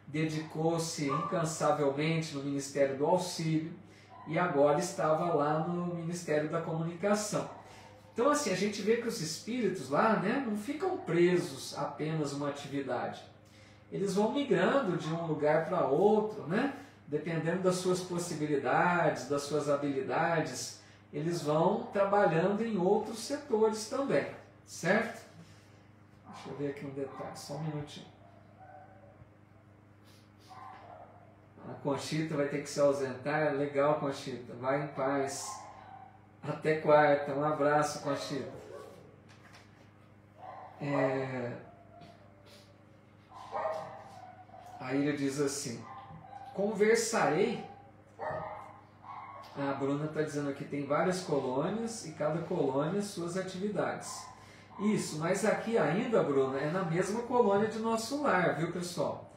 [SPEAKER 1] dedicou-se incansavelmente no Ministério do Auxílio e agora estava lá no Ministério da Comunicação. Então assim, a gente vê que os espíritos lá, né, não ficam presos a apenas uma atividade. Eles vão migrando de um lugar para outro, né? Dependendo das suas possibilidades, das suas habilidades, eles vão trabalhando em outros setores também, certo? Deixa eu ver aqui um detalhe, só um minutinho. A Conchita vai ter que se ausentar, legal, Conchita, vai em paz. Até quarta, um abraço, Conchita. Aí ele diz assim, conversarei. A Bruna está dizendo aqui, tem várias colônias e cada colônia suas atividades. Isso, mas aqui ainda, Bruna, é na mesma colônia de Nosso Lar, viu, pessoal?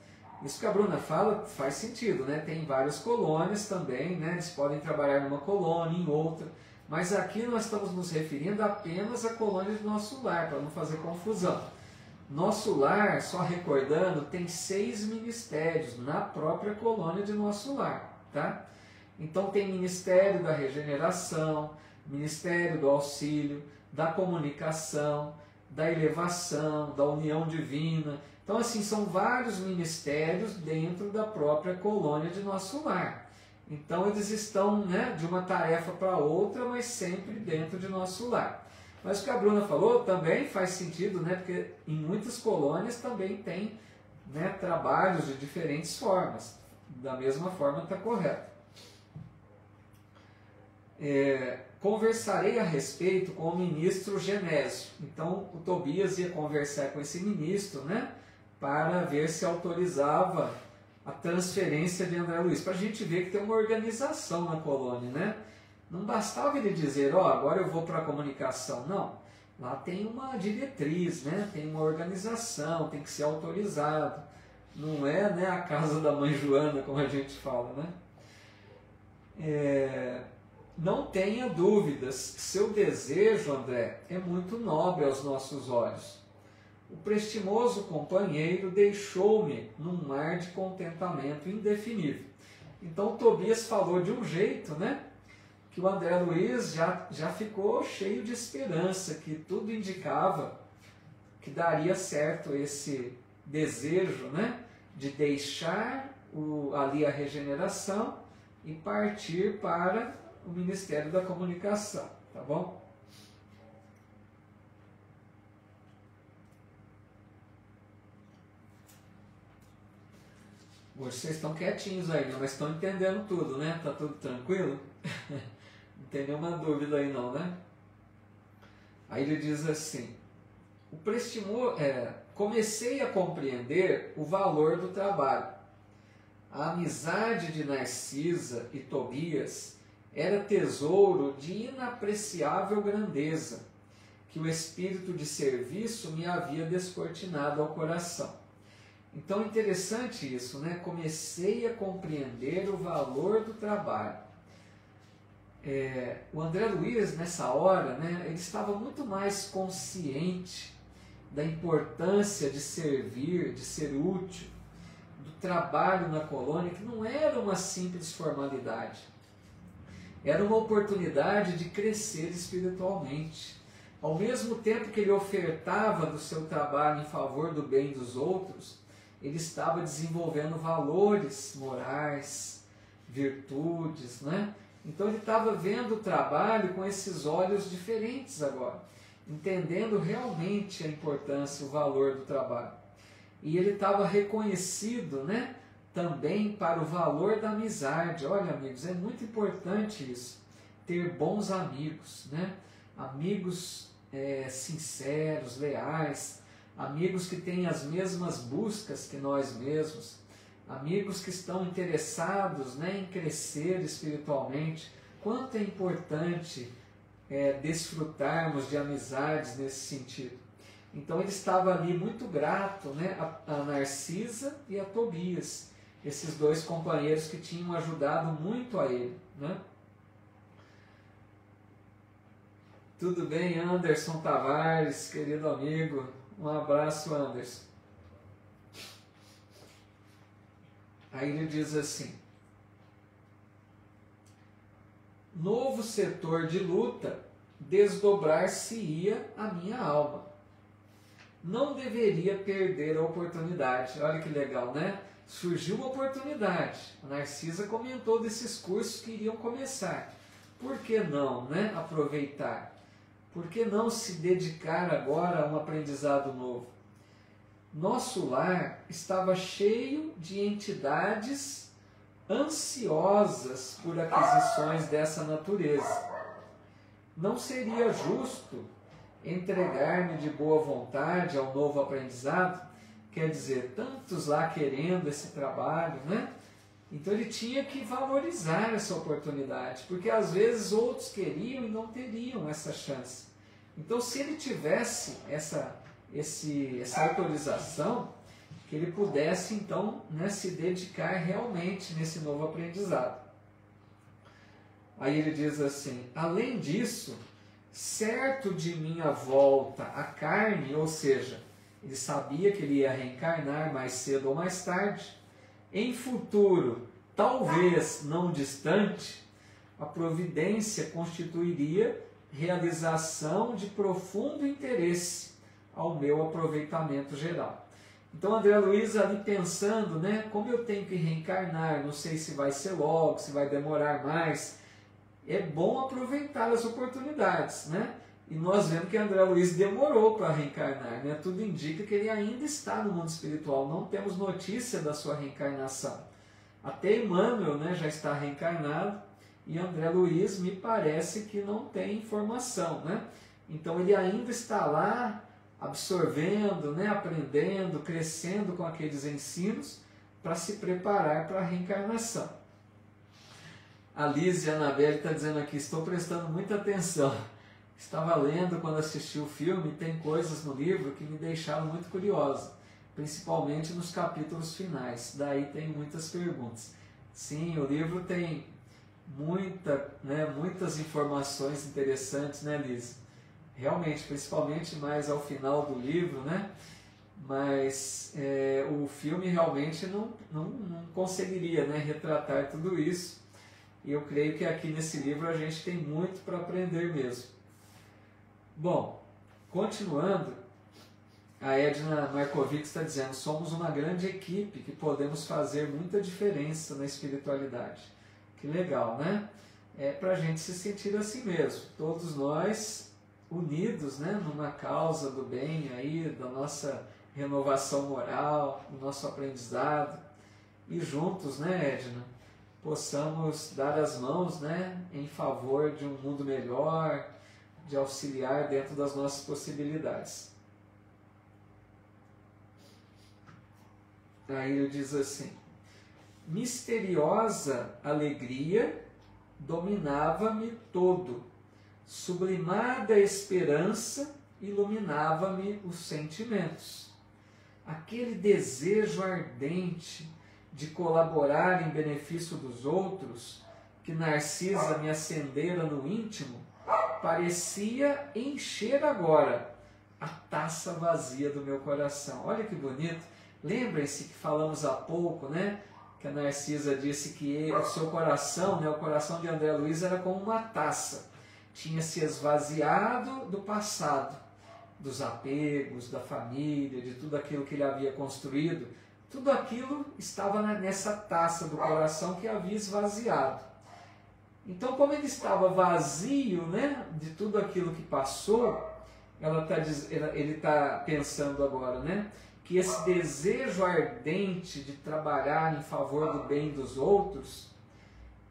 [SPEAKER 1] Isso que a Bruna fala faz sentido, né? Tem várias colônias também, né? Eles podem trabalhar numa colônia, em outra. Mas aqui nós estamos nos referindo apenas à colônia de Nosso Lar, para não fazer confusão. Nosso Lar, só recordando, tem 6 ministérios na própria colônia de Nosso Lar, tá? Então tem Ministério da Regeneração, Ministério do Auxílio, da Comunicação, da Elevação, da União Divina. Então assim, são vários ministérios dentro da própria colônia de Nosso Lar. Então eles estão, né, de uma tarefa para outra, mas sempre dentro de Nosso Lar. Mas o que a Bruna falou também faz sentido, né, porque em muitas colônias também tem, né, trabalhos de diferentes formas. Da mesma forma está correto. Conversarei a respeito com o ministro Genésio. Então o Tobias ia conversar com esse ministro, né, para ver se autorizava a transferência de André Luiz, para a gente ver que tem uma organização na colônia, né? Não bastava ele dizer, ó, agora eu vou para a comunicação, não. Lá tem uma diretriz, né? Tem uma organização, tem que ser autorizado. Não é, né, a casa da mãe Joana, como a gente fala, né? Não tenha dúvidas, seu desejo, André, é muito nobre aos nossos olhos. O prestimoso companheiro deixou-me num mar de contentamento indefinível. Então Tobias falou de um jeito, né, que o André Luiz já ficou cheio de esperança, que tudo indicava que daria certo esse desejo, né, de deixar ali a regeneração e partir para o Ministério da Comunicação, tá bom? Vocês estão quietinhos aí, mas estão entendendo tudo, né? Tá tudo tranquilo? Não tem nenhuma dúvida aí não, né? Aí ele diz assim, comecei a compreender o valor do trabalho. A amizade de Narcisa e Tobias era tesouro de inapreciável grandeza, que o espírito de serviço me havia descortinado ao coração. Então é interessante isso, né? Comecei a compreender o valor do trabalho. O André Luiz, nessa hora, né, ele estava muito mais consciente da importância de servir, de ser útil, do trabalho na colônia, que não era uma simples formalidade. Era uma oportunidade de crescer espiritualmente. Ao mesmo tempo que ele ofertava do seu trabalho em favor do bem dos outros, ele estava desenvolvendo valores morais, virtudes, né? Então ele estava vendo o trabalho com esses olhos diferentes agora, entendendo realmente a importância, o valor do trabalho. E ele estava reconhecido, né, também para o valor da amizade. Olha, amigos, é muito importante isso. ter bons amigos, né? Amigos sinceros, leais, amigos que têm as mesmas buscas que nós mesmos, amigos que estão interessados, né, em crescer espiritualmente. Quanto é importante desfrutarmos de amizades nesse sentido. Então ele estava ali muito grato, né, a Narcisa e a Tobias, esses dois companheiros que tinham ajudado muito a ele, né? Tudo bem, Anderson Tavares, querido amigo? Um abraço, Anderson. Aí ele diz assim: novo setor de luta, desdobrar-se-ia a minha alma. Não deveria perder a oportunidade. Olha que legal, né? Surgiu uma oportunidade. A Narcisa comentou desses cursos que iriam começar. Por que não, né, aproveitar? Por que não se dedicar agora a um aprendizado novo? Nosso lar estava cheio de entidades ansiosas por aquisições dessa natureza. Não seria justo entregar-me de boa vontade ao novo aprendizado? Quer dizer, tantos lá querendo esse trabalho, né? Então ele tinha que valorizar essa oportunidade, porque às vezes outros queriam e não teriam essa chance. Então, se ele tivesse essa autorização, que ele pudesse então, né, se dedicar realmente nesse novo aprendizado. Aí ele diz assim: além disso, certo de minha volta à carne, ou seja, ele sabia que ele ia reencarnar mais cedo ou mais tarde, em futuro, talvez não distante, a providência constituiria realização de profundo interesse ao meu aproveitamento geral. Então André Luiz ali pensando, né, como eu tenho que reencarnar, não sei se vai ser logo, se vai demorar mais, é bom aproveitar as oportunidades, né? E nós vemos que André Luiz demorou para reencarnar, né? Tudo indica que ele ainda está no mundo espiritual, não temos notícia da sua reencarnação. Até Emmanuel, né, já está reencarnado, e André Luiz me parece que não tem informação, né? Então ele ainda está lá absorvendo, né, aprendendo, crescendo com aqueles ensinos para se preparar para a reencarnação. A Liz e a Anabelle está dizendo aqui: estou prestando muita atenção. Estava lendo quando assisti o filme e tem coisas no livro que me deixaram muito curiosa, principalmente nos capítulos finais. Daí tem muitas perguntas. Sim, o livro tem muitas informações interessantes, né, Liz? Realmente, principalmente mais ao final do livro, né? Mas o filme realmente não conseguiria, né, retratar tudo isso. E eu creio que aqui nesse livro a gente tem muito para aprender mesmo. Bom, continuando, a Edna Markovic está dizendo: somos uma grande equipe que podemos fazer muita diferença na espiritualidade. Que legal, né? É para a gente se sentir assim mesmo, todos nós unidos, né, numa causa do bem aí, da nossa renovação moral, do nosso aprendizado, e juntos, né, Edna, possamos dar as mãos, né, em favor de um mundo melhor, de auxiliar dentro das nossas possibilidades. Aí ele diz assim: misteriosa alegria dominava-me todo, sublimada esperança iluminava-me os sentimentos. Aquele desejo ardente de colaborar em benefício dos outros, que Narcisa me acendera no íntimo, parecia encher agora a taça vazia do meu coração. Olha que bonito! Lembrem-se que falamos há pouco, né? Que a Narcisa disse que o seu coração, né, o coração de André Luiz era como uma taça. Tinha se esvaziado do passado, dos apegos, da família, de tudo aquilo que ele havia construído. Tudo aquilo estava nessa taça do coração que havia esvaziado. Então, como ele estava vazio, né, de tudo aquilo que passou, ele está pensando agora, né, que esse desejo ardente de trabalhar em favor do bem dos outros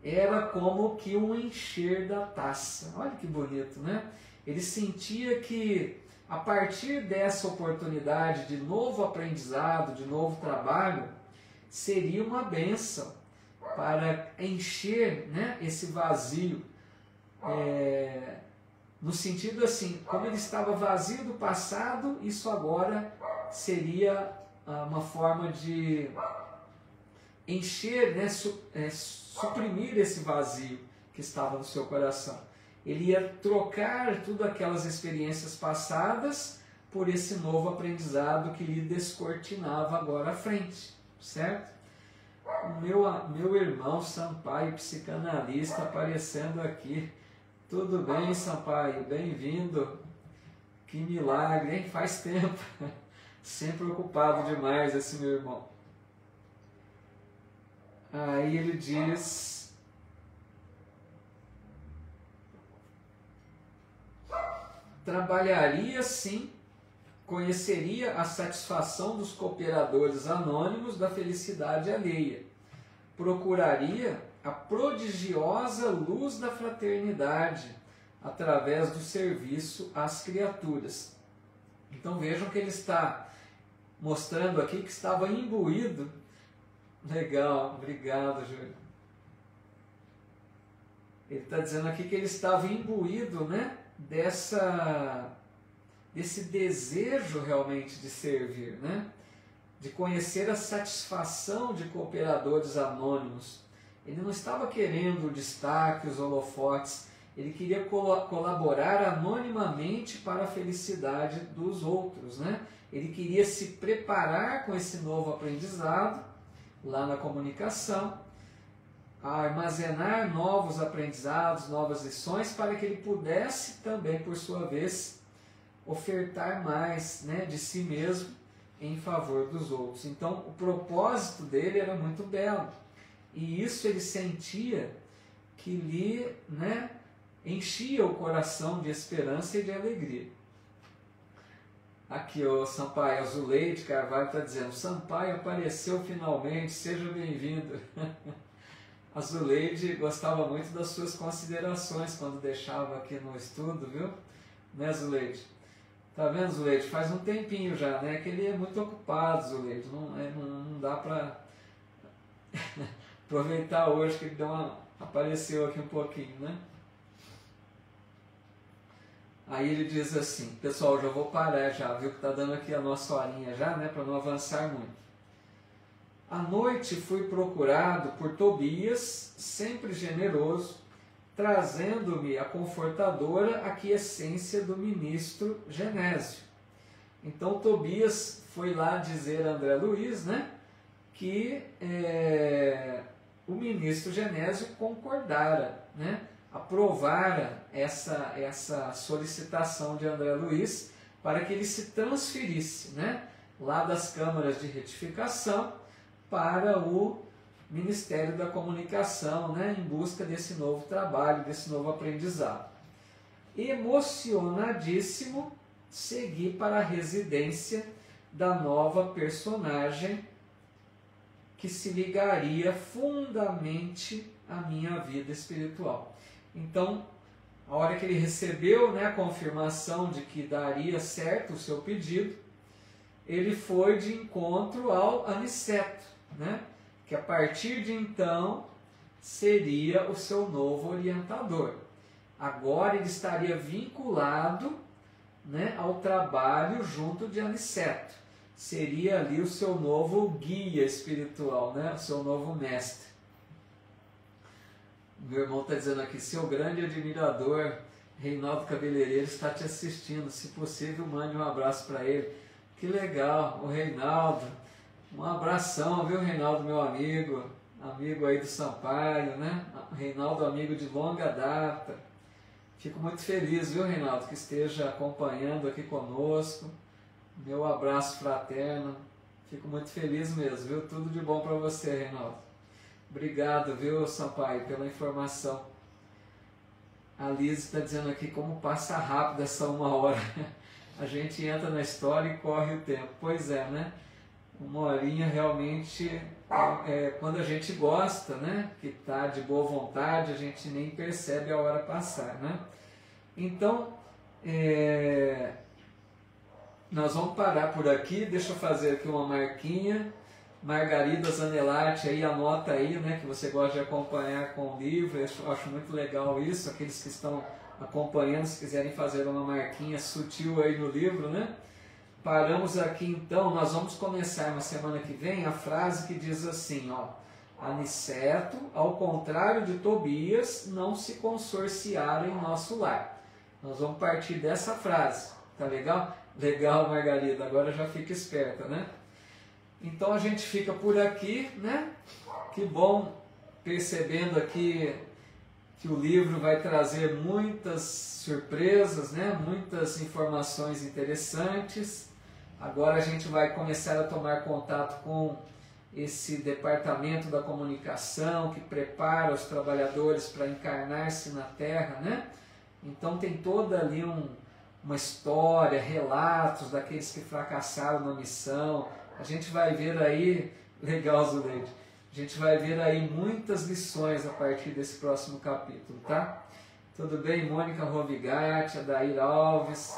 [SPEAKER 1] era como que um encher da taça. Olha que bonito, né? Ele sentia que a partir dessa oportunidade de novo aprendizado, de novo trabalho, seria uma bênção para encher, né, esse vazio. No sentido assim, como ele estava vazio do passado, isso agora seria uma forma de encher, né, suprimir esse vazio que estava no seu coração. Ele ia trocar tudo aquelas experiências passadas por esse novo aprendizado que lhe descortinava agora à frente, certo? O meu irmão Sampaio, psicanalista, aparecendo aqui. Tudo bem, Sampaio? Bem-vindo. Que milagre, hein? Faz tempo. Sempre ocupado demais esse meu irmão. Aí ele diz: trabalharia sim, conheceria a satisfação dos cooperadores anônimos da felicidade alheia, procuraria a prodigiosa luz da fraternidade através do serviço às criaturas. Então vejam que ele está mostrando aqui que estava imbuído. Legal, obrigado, Júlio. Ele está dizendo aqui que ele estava imbuído, né, desse desejo realmente de servir, né, de conhecer a satisfação de cooperadores anônimos. Ele não estava querendo o destaque, os holofotes, ele queria colaborar anonimamente para a felicidade dos outros, né? Ele queria se preparar com esse novo aprendizado lá na comunicação, a armazenar novos aprendizados, novas lições, para que ele pudesse também, por sua vez, ofertar mais, né, de si mesmo em favor dos outros. Então, o propósito dele era muito belo, e isso ele sentia que lhe, né, enchia o coração de esperança e de alegria. Aqui o Sampaio, Zuleide Carvalho está dizendo: Sampaio apareceu finalmente, seja bem-vindo. A Zuleide gostava muito das suas considerações quando deixava aqui no estudo, viu? Né, Zuleide? Tá vendo, Zuleide? Faz um tempinho já, né? Que ele é muito ocupado, Zuleide. Não dá para aproveitar hoje que ele apareceu aqui um pouquinho, né? Aí ele diz assim: pessoal, já vou parar já, viu que está dando aqui a nossa horinha já, né, para não avançar muito. À noite fui procurado por Tobias, sempre generoso, trazendo-me a confortadora aquiescência do ministro Genésio. Então Tobias foi lá dizer a André Luiz, né, que o ministro Genésio concordara, né, aprovara essa solicitação de André Luiz para que ele se transferisse, né, lá das câmaras de retificação para o Ministério da Comunicação, né, em busca desse novo trabalho, desse novo aprendizado. Emocionadíssimo, segui para a residência da nova personagem que se ligaria fundamentalmente à minha vida espiritual. Então, a hora que ele recebeu, né, a confirmação de que daria certo o seu pedido, ele foi de encontro ao Aniceto, né, que a partir de então seria o seu novo orientador. Agora ele estaria vinculado, né, ao trabalho junto de Aniceto. Seria ali o seu novo guia espiritual, né, o seu novo mestre. Meu irmão está dizendo aqui: seu grande admirador, Reinaldo Cabeleireiro, está te assistindo. Se possível, mande um abraço para ele. Que legal, o Reinaldo. Um abração, viu, Reinaldo, meu amigo aí do Sampaio, né? Reinaldo, amigo de longa data. Fico muito feliz, viu, Reinaldo, que esteja acompanhando aqui conosco. Meu abraço fraterno. Fico muito feliz mesmo, viu? Tudo de bom para você, Reinaldo. Obrigado, viu, Sampaio, pela informação. A Liz está dizendo aqui como passa rápido essa 1 hora. A gente entra na história e corre o tempo. Pois é, né? Uma horinha realmente, quando a gente gosta, né? Que está de boa vontade, a gente nem percebe a hora passar, né? Então, nós vamos parar por aqui. Deixa eu fazer aqui uma marquinha. Margarida Zanelati, aí anota aí, né, que você gosta de acompanhar com o livro. Eu acho muito legal isso. Aqueles que estão acompanhando, se quiserem fazer uma marquinha sutil aí no livro, né? Paramos aqui então. Nós vamos começar na semana que vem a frase que diz assim, ó: Aniceto, ao contrário de Tobias, não se consorciaram em nosso lar. Nós vamos partir dessa frase, tá legal? Legal, Margarida, agora já fica esperta, né? Então a gente fica por aqui, né? Que bom, percebendo aqui que o livro vai trazer muitas surpresas, né? Muitas informações interessantes. Agora a gente vai começar a tomar contato com esse departamento da comunicação que prepara os trabalhadores para encarnar-se na Terra, né? Então tem toda ali uma história, relatos daqueles que fracassaram na missão. A gente vai ver aí, legal, Zuleide, a gente vai ver aí muitas lições a partir desse próximo capítulo, tá? Tudo bem, Mônica Rovigatti, Adair Alves.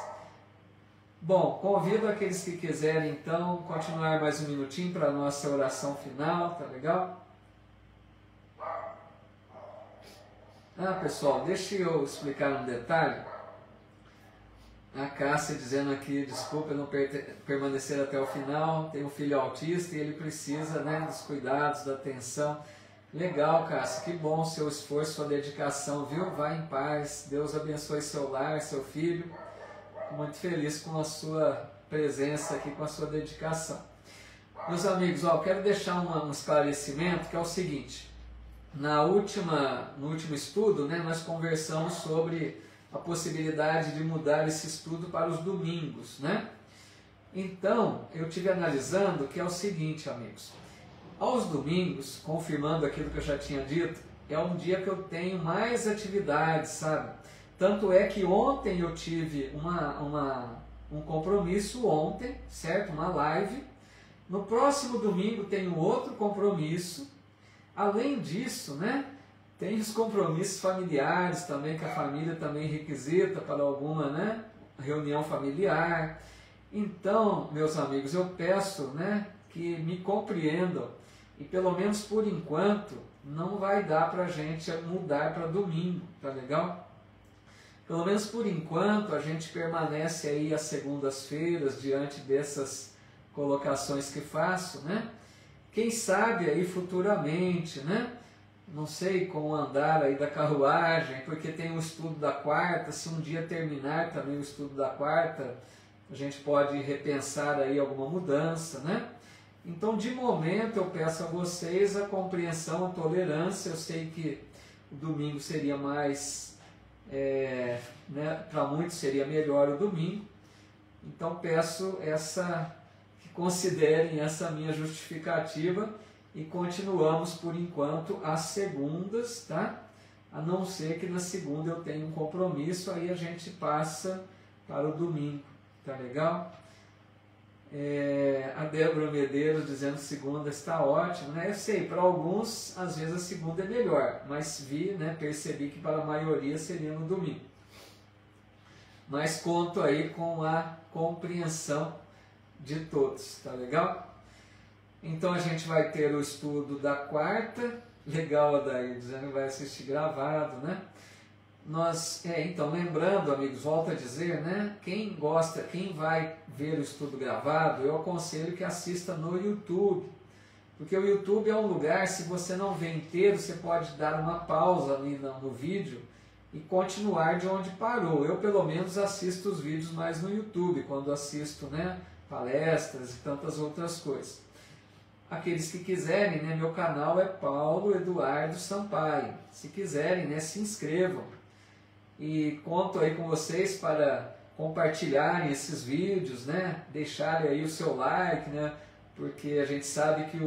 [SPEAKER 1] Bom, convido aqueles que quiserem então continuar mais um minutinho para a nossa oração final, tá legal? Pessoal, deixa eu explicar um detalhe. A Cássia dizendo aqui, desculpa não permanecer até o final, tem um filho autista e ele precisa, né, dos cuidados, da atenção. Legal, Cássia, que bom o seu esforço, sua dedicação, viu? Vai em paz, Deus abençoe seu lar, seu filho. Fico muito feliz com a sua presença aqui, com a sua dedicação. Meus amigos, eu quero deixar um esclarecimento que é o seguinte. No último estudo, né, nós conversamos sobre a possibilidade de mudar esse estudo para os domingos, né? Então, eu tive analisando que é o seguinte, amigos. Aos domingos, confirmando aquilo que eu já tinha dito, é um dia que eu tenho mais atividades, sabe? Tanto é que ontem eu tive um compromisso ontem, certo? Uma live. No próximo domingo tenho outro compromisso. Além disso, né? Tem os compromissos familiares também, que a família também requisita para alguma, né, reunião familiar. Então, meus amigos, eu peço, né, que me compreendam e pelo menos por enquanto não vai dar para a gente mudar para domingo, tá legal? Pelo menos por enquanto a gente permanece aí às segundas-feiras diante dessas colocações que faço, né? Quem sabe aí futuramente, né? Não sei como andar aí da carruagem, porque tem o estudo da quarta, se um dia terminar também o estudo da quarta, a gente pode repensar aí alguma mudança, né? Então, de momento, eu peço a vocês a compreensão, a tolerância. Eu sei que o domingo seria mais, né, para muitos seria melhor o domingo, então peço que considerem essa minha justificativa. E continuamos por enquanto às segundas, tá? A não ser que na segunda eu tenha um compromisso, aí a gente passa para o domingo, tá legal? A Débora Medeiros dizendo que segunda está ótimo, né? Eu sei, para alguns às vezes a segunda é melhor, mas percebi que para a maioria seria no domingo. Mas conto aí com a compreensão de todos, tá legal? Então a gente vai ter o estudo da quarta, legal, Adair, dizendo que vai assistir gravado, né? Então, lembrando, amigos, volto a dizer, né? Quem vai ver o estudo gravado, eu aconselho que assista no YouTube, porque o YouTube é um lugar, se você não vê inteiro, você pode dar uma pausa ali no vídeo e continuar de onde parou. Eu, pelo menos, assisto os vídeos mais no YouTube, quando assisto, né, palestras e tantas outras coisas. Aqueles que quiserem, né, meu canal é Paulo Eduardo Sampaio. Se quiserem, né, se inscrevam. E conto aí com vocês para compartilharem esses vídeos, né, deixarem aí o seu like, né, porque a gente sabe que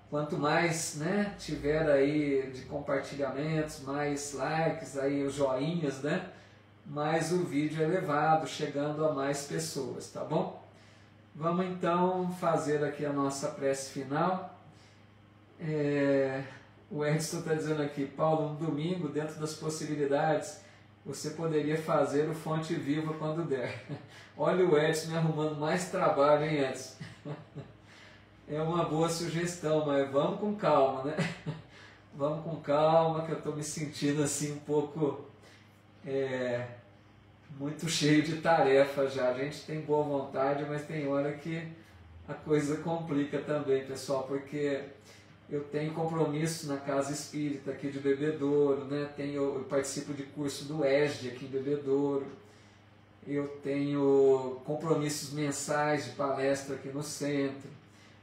[SPEAKER 1] quanto mais, né, tiver aí de compartilhamentos, mais likes, aí os joinhas, né, mais o vídeo é levado, chegando a mais pessoas, tá bom? Vamos então fazer aqui a nossa prece final. O Edson está dizendo aqui, Paulo, um domingo, dentro das possibilidades, você poderia fazer o Fonte Viva quando der. Olha o Edson me arrumando mais trabalho, hein, Edson? É uma boa sugestão, mas vamos com calma, né? Vamos com calma, que eu estou me sentindo assim um pouco muito cheio de tarefa já. A gente tem boa vontade, mas tem hora que a coisa complica também, pessoal, porque eu tenho compromisso na Casa Espírita aqui de Bebedouro, né? Eu participo de curso do ESD aqui em Bebedouro, eu tenho compromissos mensais de palestra aqui no centro,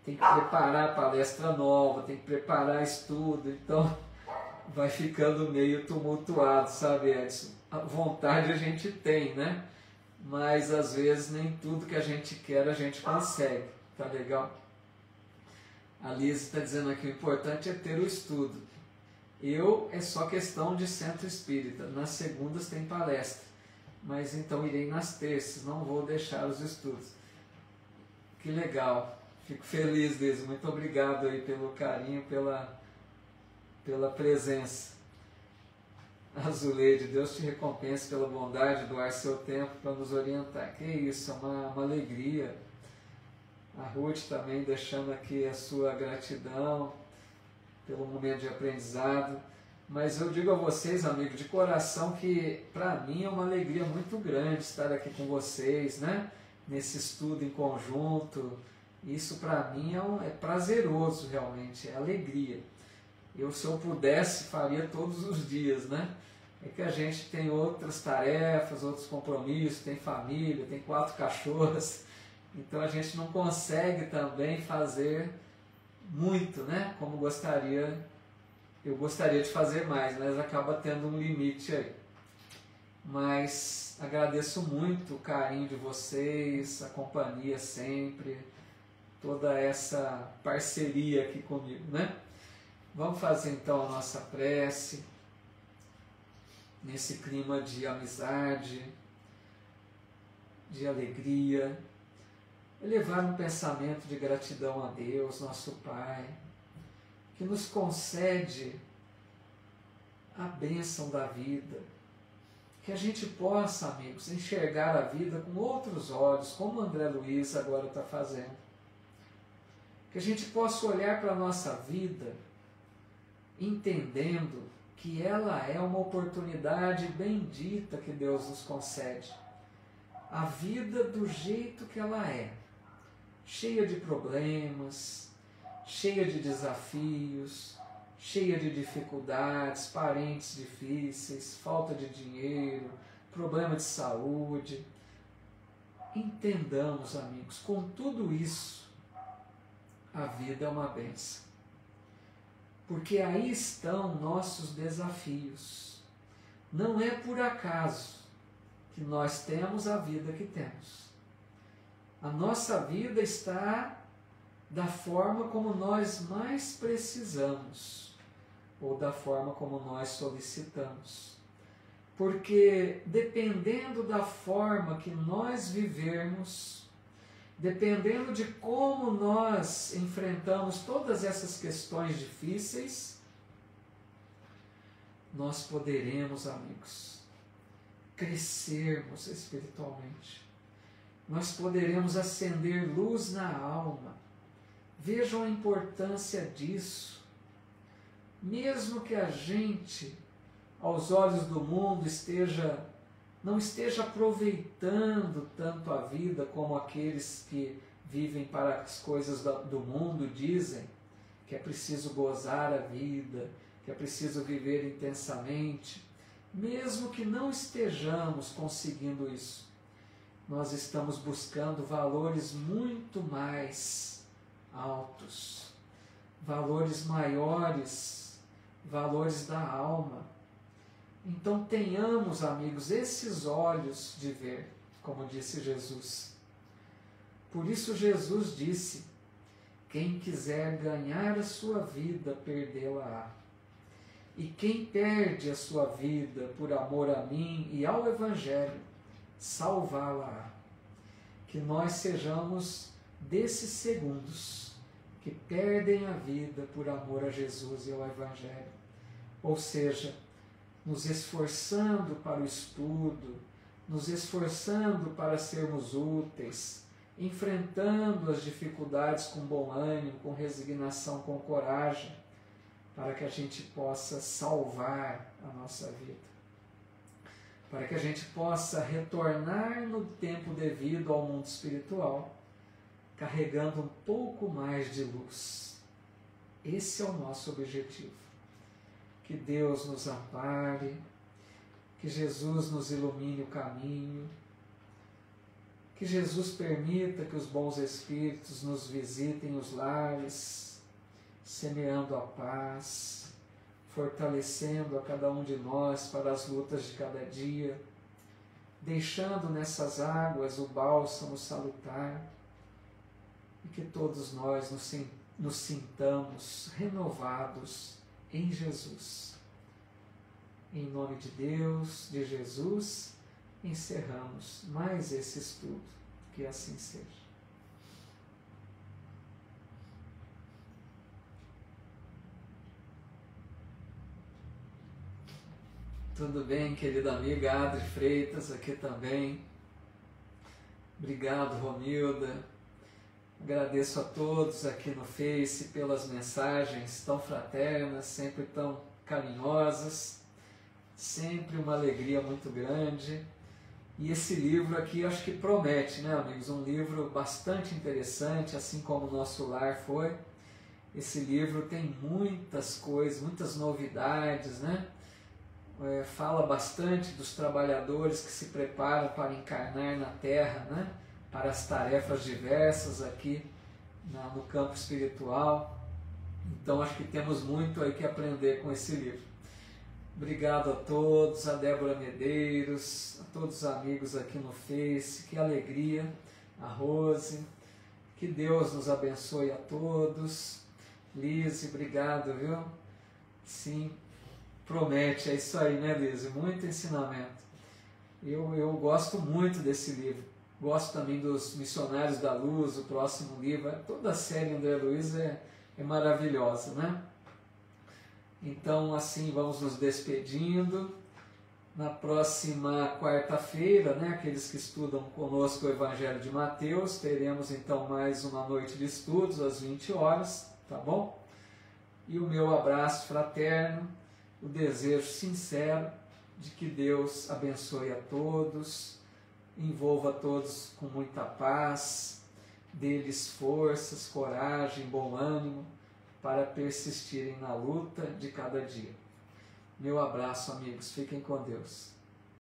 [SPEAKER 1] tem que preparar palestra nova, tem que preparar estudo, então vai ficando meio tumultuado, sabe, Edson? A vontade a gente tem, né? Mas às vezes nem tudo que a gente quer a gente consegue, tá legal? A Liz está dizendo aqui, o importante é ter o estudo. É só questão de centro espírita, nas segundas tem palestra, mas então irei nas terças, não vou deixar os estudos. Que legal, fico feliz, Liz, muito obrigado aí pelo carinho, pela presença. Azuleide, Deus te recompense pela bondade de doar seu tempo para nos orientar. Que isso, é uma alegria. A Ruth também deixando aqui a sua gratidão pelo momento de aprendizado. Mas eu digo a vocês, amigos, de coração, que para mim é uma alegria muito grande estar aqui com vocês, né? Nesse estudo em conjunto. Isso para mim é prazeroso realmente, é alegria. Se eu pudesse, faria todos os dias, né? É que a gente tem outras tarefas, outros compromissos, tem família, tem 4 cachorros, então a gente não consegue também fazer muito, né? Como eu gostaria de fazer mais, mas acaba tendo um limite aí. Mas agradeço muito o carinho de vocês, a companhia sempre, toda essa parceria aqui comigo, né? Vamos fazer então a nossa prece, nesse clima de amizade, de alegria, elevar um pensamento de gratidão a Deus, nosso Pai, que nos concede a bênção da vida, que a gente possa, amigos, enxergar a vida com outros olhos, como o André Luiz agora está fazendo, que a gente possa olhar para a nossa vida entendendo que ela é uma oportunidade bendita que Deus nos concede. A vida do jeito que ela é, cheia de problemas, cheia de desafios, cheia de dificuldades, parentes difíceis, falta de dinheiro, problema de saúde. Entendamos, amigos, com tudo isso, a vida é uma bênção. Porque aí estão nossos desafios. Não é por acaso que nós temos a vida que temos. A nossa vida está da forma como nós mais precisamos, ou da forma como nós solicitamos. Porque dependendo da forma que nós vivermos, dependendo de como nós enfrentamos todas essas questões difíceis, nós poderemos, amigos, crescermos espiritualmente. Nós poderemos acender luz na alma. Vejam a importância disso. Mesmo que a gente, aos olhos do mundo, não esteja aproveitando tanto a vida como aqueles que vivem para as coisas do mundo dizem, que é preciso gozar a vida, que é preciso viver intensamente. Mesmo que não estejamos conseguindo isso, nós estamos buscando valores muito mais altos, valores maiores, valores da alma. Então tenhamos, amigos, esses olhos de ver, como disse Jesus. Por isso Jesus disse, quem quiser ganhar a sua vida, perdê-la-á. E quem perde a sua vida por amor a mim e ao Evangelho, salvá-la-á. Que nós sejamos desses segundos que perdem a vida por amor a Jesus e ao Evangelho. Ou seja, nos esforçando para o estudo, nos esforçando para sermos úteis, enfrentando as dificuldades com bom ânimo, com resignação, com coragem, para que a gente possa salvar a nossa vida, para que a gente possa retornar no tempo devido ao mundo espiritual, carregando um pouco mais de luz. Esse é o nosso objetivo. Que Deus nos ampare, que Jesus nos ilumine o caminho, que Jesus permita que os bons espíritos nos visitem os lares, semeando a paz, fortalecendo a cada um de nós para as lutas de cada dia, deixando nessas águas o bálsamo salutar, e que todos nós nos sintamos renovados em Jesus. Em nome de Deus, de Jesus, encerramos mais esse estudo. Que assim seja. Tudo bem, querida amiga Adri Freitas, aqui também. Obrigado, Romilda. Agradeço a todos aqui no Face pelas mensagens tão fraternas, sempre tão carinhosas, sempre uma alegria muito grande. E esse livro aqui acho que promete, né, amigos? Um livro bastante interessante, assim como o Nosso Lar foi. Esse livro tem muitas coisas, muitas novidades, né? Fala bastante dos trabalhadores que se preparam para encarnar na Terra, né? Para as tarefas diversas aqui no campo espiritual. Então acho que temos muito aí que aprender com esse livro. Obrigado a todos, a Débora Medeiros, a todos os amigos aqui no Face, que alegria, a Rose, que Deus nos abençoe a todos. Lise, obrigado, viu? Sim, promete, é isso aí, né, Lise? Muito ensinamento. Eu gosto muito desse livro. Gosto também dos Missionários da Luz, o próximo livro. Toda a série André Luiz é maravilhosa, né? Então, assim, vamos nos despedindo. Na próxima quarta-feira, né, aqueles que estudam conosco o Evangelho de Mateus, teremos então mais uma noite de estudos às 20 horas, tá bom? E o meu abraço fraterno, o desejo sincero de que Deus abençoe a todos, envolva todos com muita paz, dê-lhes forças, coragem, bom ânimo, para persistirem na luta de cada dia. Meu abraço, amigos. Fiquem com Deus.